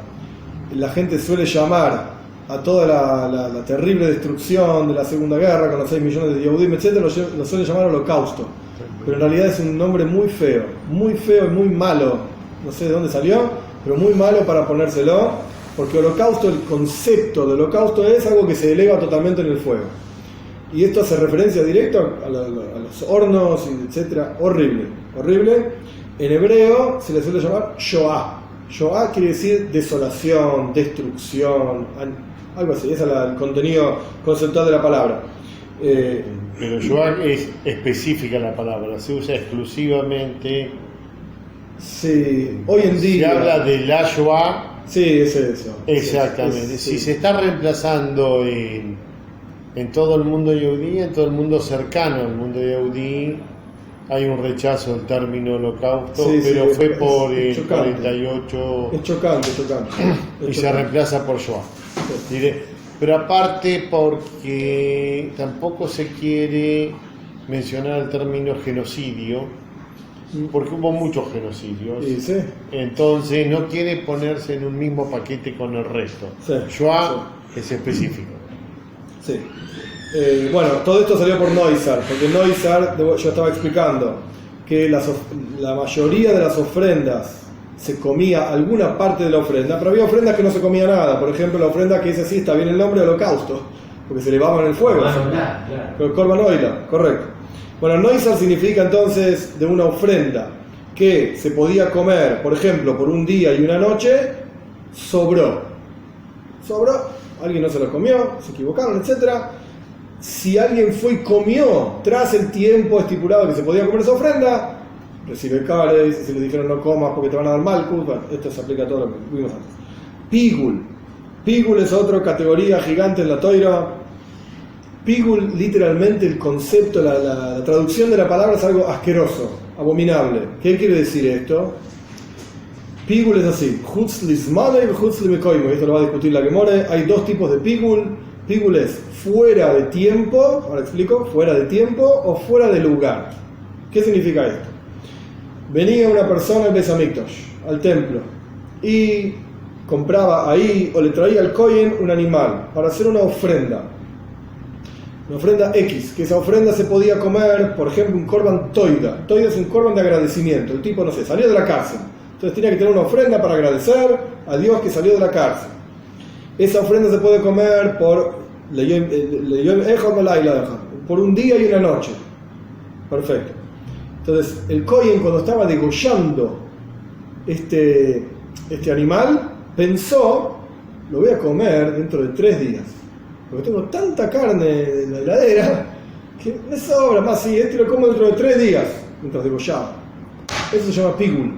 La gente suele llamar a toda la terrible destrucción de la Segunda Guerra con los 6 millones de Yehudim, etc., lo suele llamar holocausto. Pero en realidad es un nombre muy feo y muy malo. No sé de dónde salió, pero muy malo para ponérselo, porque holocausto, el concepto de holocausto es algo que se eleva totalmente en el fuego. Y esto hace referencia directa a los hornos, etc. Horrible. En hebreo se le suele llamar Shoah. Shoah quiere decir desolación, destrucción, algo así. Ese es el contenido conceptual de la palabra. Pero Shoah es específica la palabra, se usa exclusivamente. Sí, hoy en día. Se habla de la Shoah. Sí, es eso. Exactamente. Si se está reemplazando en todo el mundo yehudí, en todo el mundo cercano al mundo yehudí, hay un rechazo del término holocausto, pero fue por el 48. Es chocante. Y se reemplaza por Shoah. Sí. Pero aparte porque tampoco se quiere mencionar el término genocidio, porque hubo muchos genocidios. Sí. Entonces no quiere ponerse en un mismo paquete con el resto. Sí. Shoah es específico. Sí. Bueno, todo esto salió por Noizar, porque Noizar, yo estaba explicando que la mayoría de las ofrendas se comía alguna parte de la ofrenda, pero había ofrendas que no se comía nada. Por ejemplo, la ofrenda que dice así, está bien el nombre, holocausto, porque se elevaba en el fuego. El korban oila, correcto. Bueno, Noizar significa entonces de una ofrenda que se podía comer, por ejemplo, por un día y una noche, sobró, alguien no se lo comió, se equivocaron, etc. Si alguien fue y comió tras el tiempo estipulado que se podía comer esa ofrenda, recibe kares. Si le dijeron no comas porque te van a dar malkus, bueno, esto se aplica a todo lo que vimos antes. Pigul es otra categoría gigante en la Torá. Pigul, literalmente el concepto, la traducción de la palabra es algo asqueroso, abominable. ¿Qué quiere decir esto? Pigul es así, Chutz lismane y Chutz limekoimo. Esto lo va a discutir la Gemore. Hay 2 tipos de Pigul. Pigul es fuera de tiempo, ahora explico, fuera de tiempo o fuera de lugar. ¿Qué significa esto? Venía una persona al Beis Hamikdash, al templo, y compraba ahí o le traía al Kohen un animal para hacer una ofrenda X, que esa ofrenda se podía comer, por ejemplo, un korban toida. Toida es un korban de agradecimiento. El tipo, no sé, salió de la cárcel, entonces tenía que tener una ofrenda para agradecer a Dios que salió de la cárcel. Esa ofrenda se puede comer por un día y una noche. Perfecto. Entonces, el Kohen, cuando estaba degollando este animal, pensó, lo voy a comer dentro de 3 días. Porque tengo tanta carne en la heladera que me sobra más. Sí, lo como dentro de 3 días, mientras degollaba. Eso se llama pigul.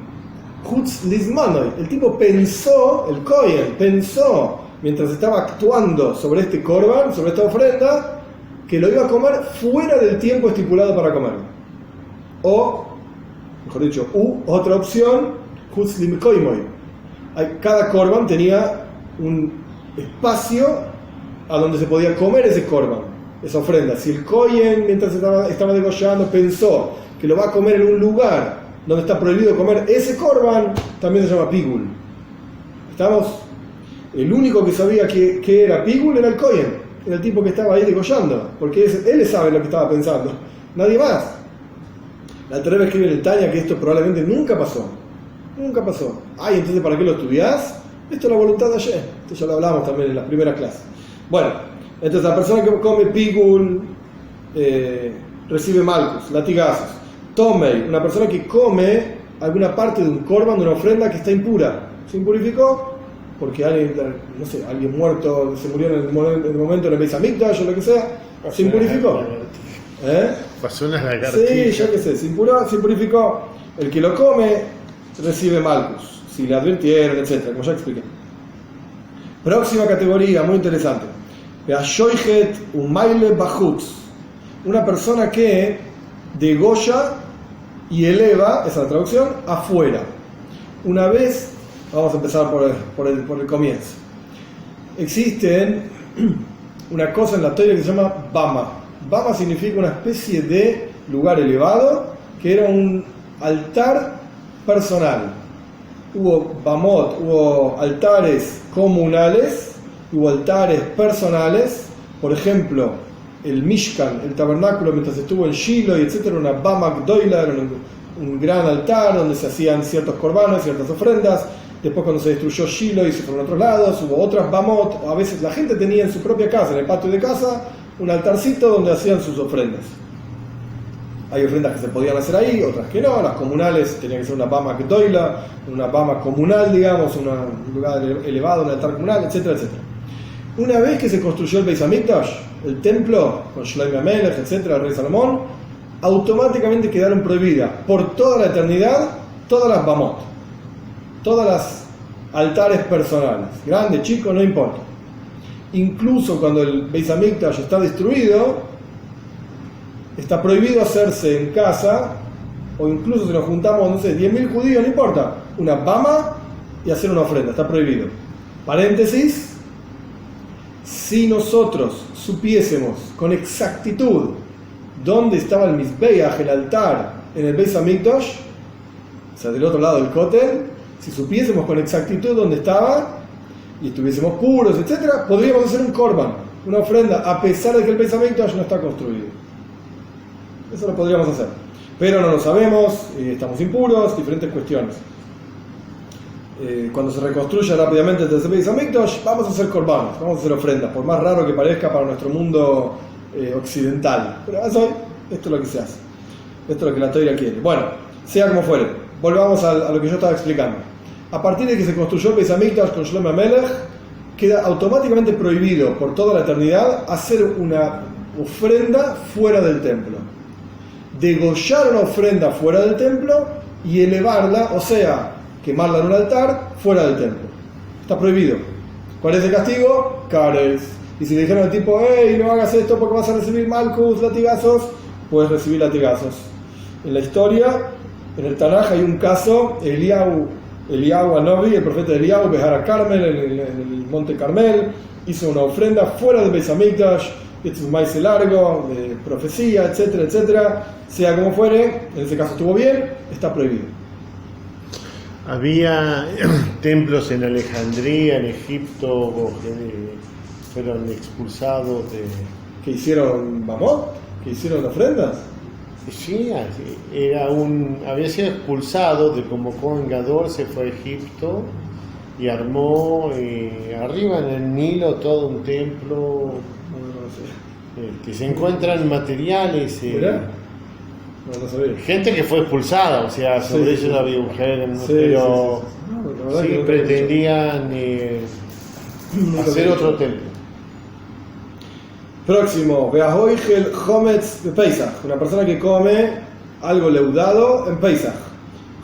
Hutz Lizmanoi. El tipo pensó, el Kohen pensó, mientras estaba actuando sobre este korban, sobre esta ofrenda, que lo iba a comer fuera del tiempo estipulado para comerlo. O, mejor dicho, otra opción, Hutz Limkoimoi. Cada korban tenía un espacio a donde se podía comer ese korban, esa ofrenda. Si el Kohen, mientras estaba degollando, pensó que lo va a comer en un lugar donde está prohibido comer ese korban, también se llama pigul. El único que sabía que era pigul era el Kohen, era el tipo que estaba ahí degollando, porque él sabe lo que estaba pensando, nadie más. La Terebe escribe en el Tanya que esto probablemente nunca pasó. Ay, entonces ¿para qué lo estudiás? Esto es la voluntad de ayer. Esto ya lo hablamos también en las primeras clases. Bueno, entonces la persona que come pigul recibe malcus, latigazos. Tomei, una persona que come alguna parte de un korban, de una ofrenda que está impura. ¿Se impurificó? Porque alguien muerto se murió en el momento en el Beis Hamikdash o lo que sea. ¿Se impurificó? Pasó una lagartija. Sí, yo qué sé, se impurificó. El que lo come recibe malcus, si le advirtieron, etc., como ya expliqué. Próxima categoría, muy interesante. Beashoichet umaile bachutz. Una persona que degolla y eleva, esa es la traducción, afuera. Una vez, vamos a empezar por el comienzo. Existe una cosa en la Torá que se llama Bama. Bama significa una especie de lugar elevado que era un altar personal. Hubo Bamot, hubo altares comunales, hubo altares personales. Por ejemplo, el Mishkan, el tabernáculo, mientras estuvo en Shiloh, etc., una Bama Gdoila, era un gran altar donde se hacían ciertos korbanos, ciertas ofrendas. Después, cuando se destruyó Shiloh y se fueron a otros lados, hubo otras Bamot. A veces la gente tenía en su propia casa, en el patio de casa, un altarcito donde hacían sus ofrendas. Hay ofrendas que se podían hacer ahí, otras que no. Las comunales tenían que ser una Bama Gdoila, una Bama comunal, digamos, un lugar elevado, un altar comunal, etcétera, etcétera. Una vez que se construyó el Beis Hamikdash, el templo, con Shlomo Amelech, etcétera, el rey Salomón, automáticamente quedaron prohibidas por toda la eternidad todas las Bamot, todas las altares personales, grande, chico, no importa. Incluso cuando el Beis Hamikdash está destruido, está prohibido hacerse en casa, o incluso si nos juntamos, 10.000 judíos, no importa, una Bama y hacer una ofrenda, está prohibido. Paréntesis. Si nosotros supiésemos con exactitud dónde estaba el Mizbeach, el altar, en el Beis Hamikdash, o sea, del otro lado del Kotel, si supiésemos con exactitud dónde estaba y estuviésemos puros, etc., podríamos hacer un korban, una ofrenda, a pesar de que el Beis Hamikdash no está construido. Eso lo podríamos hacer. Pero no lo sabemos, estamos impuros, diferentes cuestiones. Cuando se reconstruya rápidamente el tercer Beis Hamikdash, vamos a hacer korbanos, vamos a hacer ofrendas, por más raro que parezca para nuestro mundo occidental. Pero esto es lo que se hace. Esto es lo que la Torá quiere. Bueno, sea como fuere, volvamos a lo que yo estaba explicando. A partir de que se construyó el Beis Hamikdash con Shlomo Amelech, queda automáticamente prohibido por toda la eternidad hacer una ofrenda fuera del templo. Degollar una ofrenda fuera del templo y elevarla, o sea, quemarla en un altar fuera del templo. Está prohibido. ¿Cuál es el castigo? Cares. Y si le dijeron al tipo, hey, no hagas esto porque vas a recibir malcus, latigazos, puedes recibir latigazos. En la historia, en el Tanaj hay un caso, Eliyahu Anovi, el profeta de Eliyahu, Behar Carmel, en el monte Carmel, hizo una ofrenda fuera del Beis Hamikdash. Este es un maíz largo, de profecía, etcétera, etcétera. Sea como fuere, en ese caso estuvo bien, está prohibido. Había templos en Alejandría, en Egipto, que fueron expulsados de... ¿Que hicieron Bamot? ¿Que hicieron ofrendas? Sí, había sido expulsado de como Kohen Gadol, se fue a Egipto y armó arriba en el Nilo todo un templo que se encuentran materiales No sabía. Gente que fue expulsada, o sea, sobre ellos había un germen, pero sí pretendían hacer otro templo. Próximo, Beahoigel Hometz de Pesach, una persona que come algo leudado en Pesach.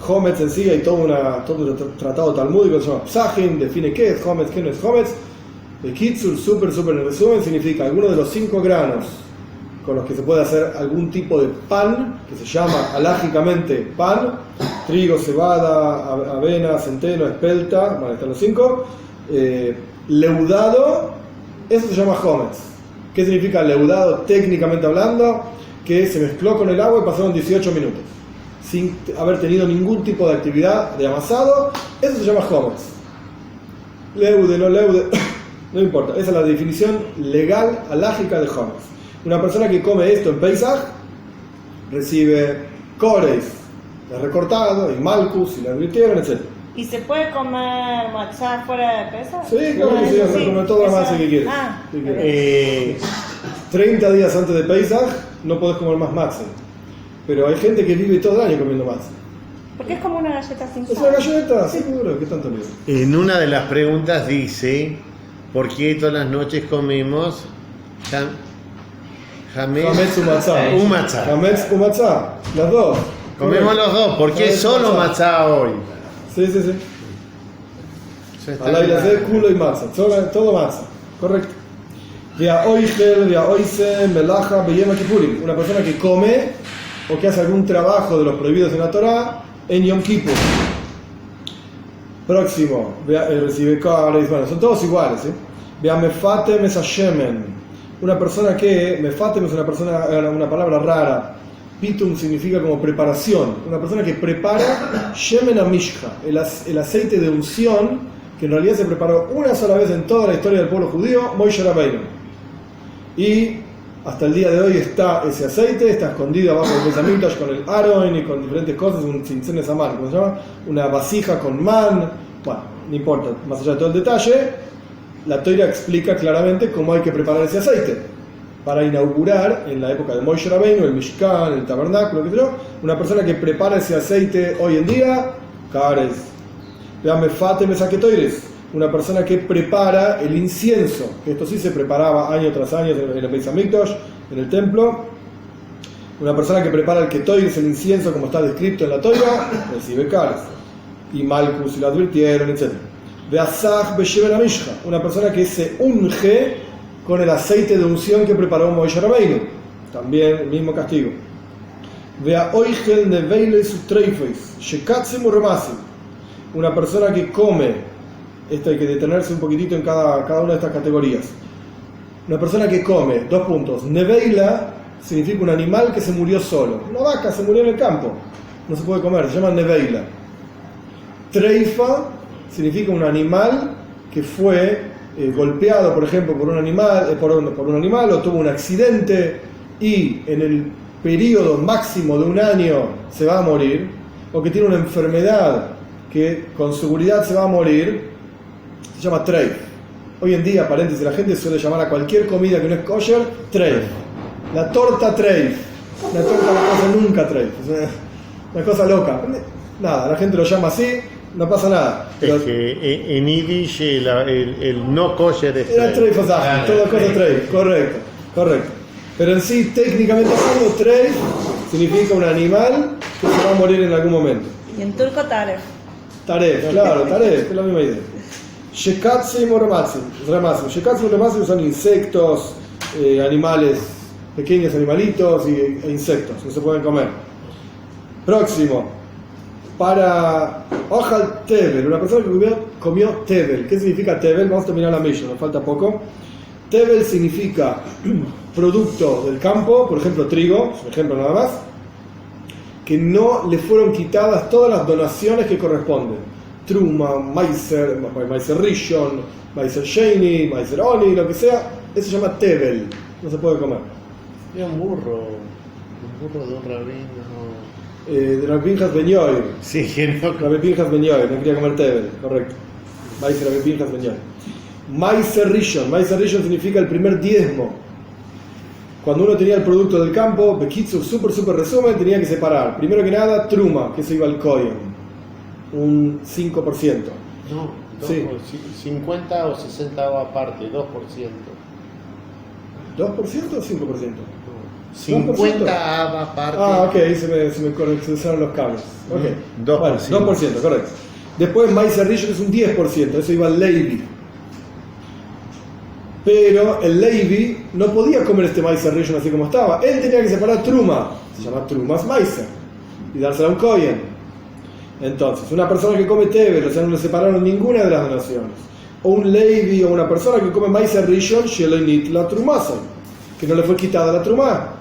Hometz en sí, hay todo un tratado talmúdico que se llama Psachim, define qué es Hometz, qué no es Hometz. El Kitsur, súper en resumen, significa alguno de los 5 granos con los que se puede hacer algún tipo de pan, que se llama alágicamente pan: trigo, cebada, avena, centeno, espelta, bueno, están los 5. Leudado, eso se llama Hometz. ¿Qué significa leudado técnicamente hablando? Que se mezcló con el agua y pasaron 18 minutos sin haber tenido ningún tipo de actividad de amasado. Eso se llama Hometz. Leude, no leude, no importa. Esa es la definición legal, alágica de Hometz. Una persona que come esto en Pesach recibe Kores, recortado, y Malkus, y la advirtieron, etc. ¿Y se puede comer matzá fuera de Pesach? Sí, claro que sí, se puede comer toda la masa que quieres. 30 días antes de Pesach no podés comer más matzah. Pero hay gente que vive todo el año comiendo matzah. Porque es como una galleta sin sal. ¿Es una galleta? Sí, seguro, ¿qué tanto lío? En una de las preguntas dice: ¿por qué todas las noches comemos Hametz umatzah? Hametz umatzah, las dos. Comemos los dos, ¿por qué solo matzah hoy? Sí. Alayla de culo y matzah, todo matzah, correcto. Via oichel, via oise, melaja, beyema kipurim. Una persona que come o que hace algún trabajo de los prohibidos en la Torah en Yom Kippur. Próximo, recibe kares, bueno, son todos iguales. Via mefatem es hashemen. Una persona que, mefatem es una palabra rara. Pitum significa como preparación. Una persona que prepara shemen amishcha, el aceite de unción, que en realidad se preparó una sola vez en toda la historia del pueblo judío, Moshe Rabbeinu. Y hasta el día de hoy está ese aceite, está escondido abajo del Beis Hamikdash con el Aron y con diferentes cosas, un tzintzenes amar, ¿cómo se llama? Una vasija con man. Bueno, no importa, más allá de todo el detalle, la Torah explica claramente cómo hay que preparar ese aceite para inaugurar en la época de Moshe Rabbeinu el Mishkan, el tabernáculo, etc. Una persona que prepara ese aceite hoy en día, Kares. Vean, Mefate Mesaquetoires, una persona que prepara el incienso, que esto sí se preparaba año tras año en el Beis Hamikdash, en el templo. Una persona que prepara el ketoires, el incienso, como está descrito en la Torah, recibe Kares. Y Malkus, y lo advirtieron, etc. Veasach Beshemen Amishcha, una persona que se unge con el aceite de unción que preparó Moshe Rabbeinu, también el mismo castigo. Vea Oichel Neveiles Utreifeis, Shekatzim Uremasim, una persona que come, esto hay que detenerse un poquitito en cada una de estas categorías. Una persona que come, 2 puntos. Neveila significa un animal que se murió solo. Una vaca se murió en el campo, no se puede comer, se llama Neveila. Treifa significa un animal que fue golpeado, por ejemplo, por un animal o tuvo un accidente y en el periodo máximo de un año se va a morir, o que tiene una enfermedad que con seguridad se va a morir, se llama treif. Hoy en día, paréntesis, la gente suele llamar a cualquier comida que no es kosher treif. La torta treif. La torta no pasa nunca treif. Es una cosa loca. Nada, la gente lo llama así, no pasa nada. Pero es que en Yiddish el no kosher es treif. Treif, toda cosa treif, correcto. Pero en sí, técnicamente hablando, treif significa un animal que se va a morir en algún momento. Y en turco taref. Taref, es la misma idea. Shekatzim o Rematzim. Shekatzim o Rematzim son insectos, animales, pequeños animalitos e insectos, no se pueden comer. Próximo. Para Ojal Tevel, una persona que comió Tevel. ¿Qué significa Tevel? Vamos a terminar la misión, nos falta poco. Tevel significa producto del campo, por ejemplo trigo, es un ejemplo nada más, que no le fueron quitadas todas las donaciones que corresponden. Truma, Maiser Rishon, Maiser Sheini, Maiser Oni, lo que sea, eso se llama Tevel, no se puede comer. Era un burro de un rabino. De Rabbi Pinchas Ben Yoel. Sí, no. Rabbi Pinchas Ben Yoel, no quería comer Tevel, correcto. Maiser Rabbi Pinchas Ben Yoel. Maiser Rishon significa el primer diezmo. cuando uno tenía el producto del campo, Bekitsu, súper resumen, tenía que separar. Primero que nada, Truma, que eso iba al Kohen, un 5%. No, sí. 50 o 60 aparte, 2%. ¿2% o 5%? 50 aba aparte. Ah, ok, se me cruzaron los cables. Okay. 2%. Bueno, 2%, correcto. Después Maizer Rishon es un 10%, eso iba al Levi. Pero el Levi no podía comer este Maizer Rishon así como estaba. Él tenía que separar Truma, se llama Trumas Maizer, y dársela a un Kohen. Entonces, una persona que come Tevel, o sea, no le separaron ninguna de las donaciones, o un Levi, o una persona que come Maizer Rishon, Sheloinit la Trumasa, que no le fue quitada la Trumá.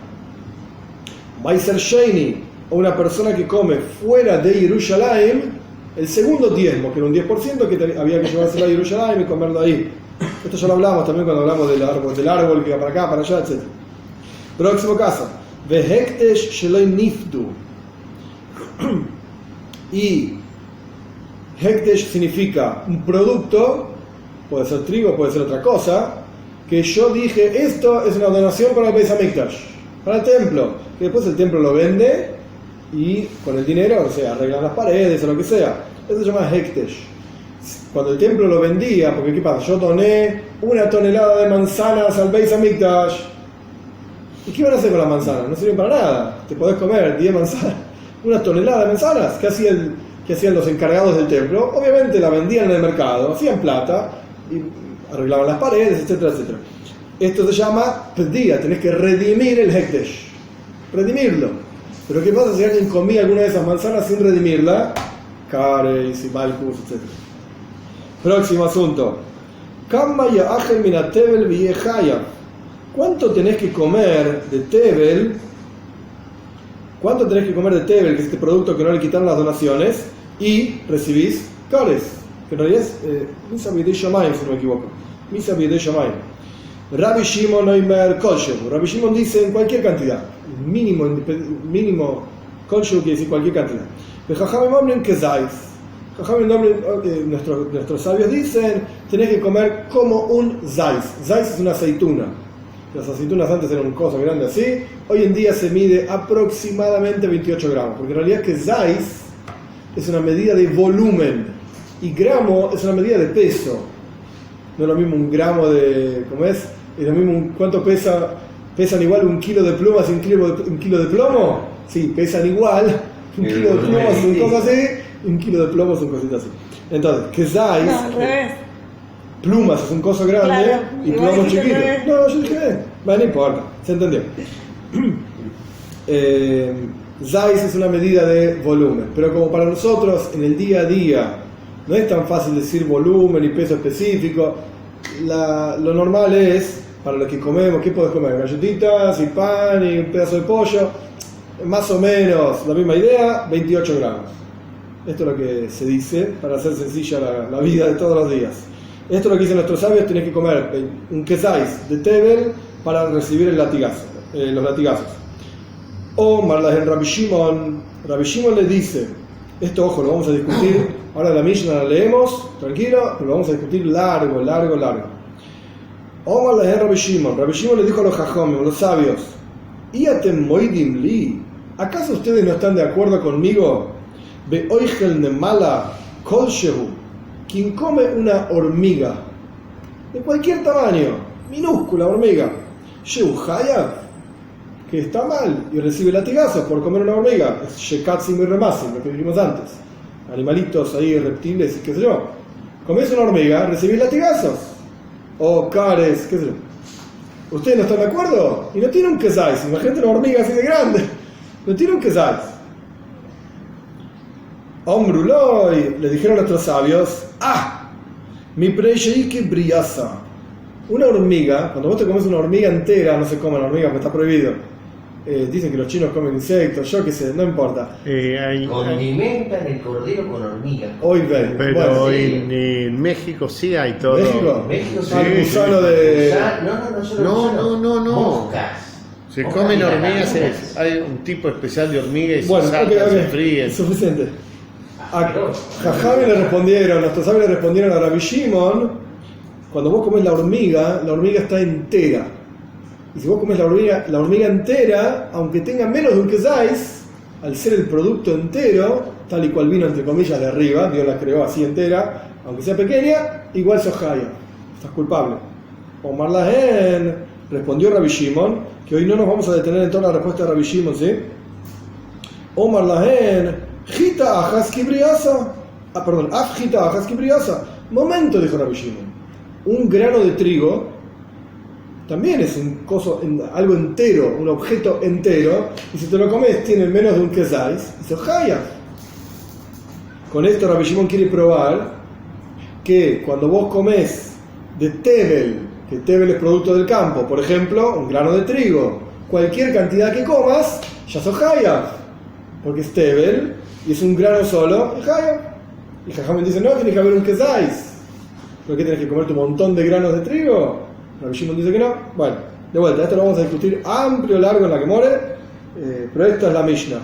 Maizer Sheini, o una persona que come fuera de Jerusalén, el segundo diezmo, que era un 10%, que había que llevárselo a Jerusalén y comerlo ahí. Esto ya lo hablamos también cuando hablamos del árbol que va para acá, para allá, etc. Próximo caso. Vehektesh Sheloi Nifdu. Y Hektesh significa un producto, puede ser trigo, puede ser otra cosa, que yo dije, esto es una donación para el Beis Hamikdash, para el templo, que después el templo lo vende y con el dinero, o sea, arreglan las paredes o lo que sea. Eso se llama Hektesh. Cuando el templo lo vendía, porque ¿qué pasa? Yo doné 1 tonelada de manzanas al Beis Hamikdash. ¿Y qué van a hacer con las manzanas? No sirven para nada. Te podés comer 10 manzanas, 1 tonelada de manzanas. ¿Qué hacían los encargados del templo? Obviamente la vendían en el mercado, hacían plata y arreglaban las paredes, etcétera, etcétera. Esto se llama pedía, tenés que redimir el Hekdesh, redimirlo. Pero ¿qué pasa si alguien comía alguna de esas manzanas sin redimirla? Cares y Malkus, etcétera. Próximo asunto. ¿Cuánto tenés que comer de Tevel? ¿Cuánto tenés que comer de Tevel, que es este producto que no le quitaron las donaciones? Y recibís Kares, que en realidad es Misa Bidei Shamayim, si no me equivoco. Misa Bidei Shamayim. Rabbi Shimon Oimer Kolshev. Rabbi Shimon dice en cualquier cantidad. Mínimo Kolshev quiere decir cualquier cantidad. Bejajamim Omrim Kezais. Nuestros sabios dicen, tenés que comer como un zais. Zais es una aceituna. Las aceitunas antes eran un coso grande así, hoy en día se mide aproximadamente 28 gramos, porque en realidad que zais es una medida de volumen y gramo es una medida de peso. No es lo mismo un gramo de, ¿cómo es? Es lo mismo cuánto pesan igual 1 kilo de plumas y 1 kilo de plomo. Sí, pesan igual. 1 kilo de plomo es una cosa así. 1 kilo de plomo es un cosito así. Entonces, que Zais, no, al revés. Plumas es un coso grande, claro, y plomo chiquito. No, yo dije, bueno, no importa, se entendió. Zais es una medida de volumen, pero como para nosotros en el día a día no es tan fácil decir volumen y peso específico, lo normal es, para los que comemos, ¿qué podés comer? Galletitas y pan y un pedazo de pollo, más o menos la misma idea, 28 gramos. Esto es lo que se dice para hacer sencilla la vida de todos los días. Esto es lo que dicen nuestros sabios, tenés que comer un quesais de Tevel para recibir los latigazos. O Marlahen Rabbi Shimon le dice, esto ojo, lo vamos a discutir, ahora la Mishnah la leemos, tranquilo, pero lo vamos a discutir largo. O Marlahen Rabbi Shimon le dijo a los Jajomim, los sabios, Iatem Moidim Li, ¿acaso ustedes no están de acuerdo conmigo? Be Oichel Nemala Kolshehu, quien come una hormiga de cualquier tamaño, minúscula hormiga, Shehu Hayab, que está mal y recibe latigazos por comer una hormiga, es Shekatzim y Remasim, lo que vimos antes, animalitos ahí, reptiles y qué sé yo. Comes una hormiga, recibís latigazos, o cares, qué sé yo. ¿Ustedes no están de acuerdo? Y no tiene un quesais, imagínate una hormiga así de grande, no tiene un quesais. Omruloy, le dijeron a nuestros sabios, mi preyeike briasa. Una hormiga, cuando vos te comes una hormiga entera, no se come la hormiga porque está prohibido. Dicen que los chinos comen insectos, yo qué sé, no importa. Condimentan el cordero con hormiga. Hoy ven. Pero bueno, en México sí hay todo. ¿México sí. Gusano de... No. Moscas. Se comen hormigas, hay un tipo especial de hormiga y se fríen. Suficiente. A Jajami nuestros sabios le respondieron a Rabbi Shimon, cuando vos comes la hormiga está entera. Y si vos comes la hormiga entera, aunque tenga menos de un kezais, al ser el producto entero, tal y cual vino entre comillas de arriba, Dios la creó así entera, aunque sea pequeña, igual sos jaya, estás culpable. Omar Lahen, respondió Rabbi Shimon, que hoy no nos vamos a detener en toda la respuesta de Rabbi Shimon, ¿sí? Omar Lahen, Gita ajas kibriasa. Af Gita ajas kibriasa. Momento, dijo Rabbi Shimon. Un grano de trigo también es algo entero, un objeto entero, y si te lo comes tiene menos de un kezais, y sos jaya. Con esto Rabbi Shimon quiere probar que cuando vos comes de tevel, que tevel es producto del campo, por ejemplo, un grano de trigo, cualquier cantidad que comas, ya sos jaya, porque es tevel y es un grano solo, es jaya. Y Jajamín dice, no, tiene que haber un kezais. ¿Por qué tienes que comerte un montón de granos de trigo? Rabbi Shimon dice que no. Bueno, de vuelta, esto lo vamos a discutir amplio, largo en la Gemore, pero esta es la Mishnah.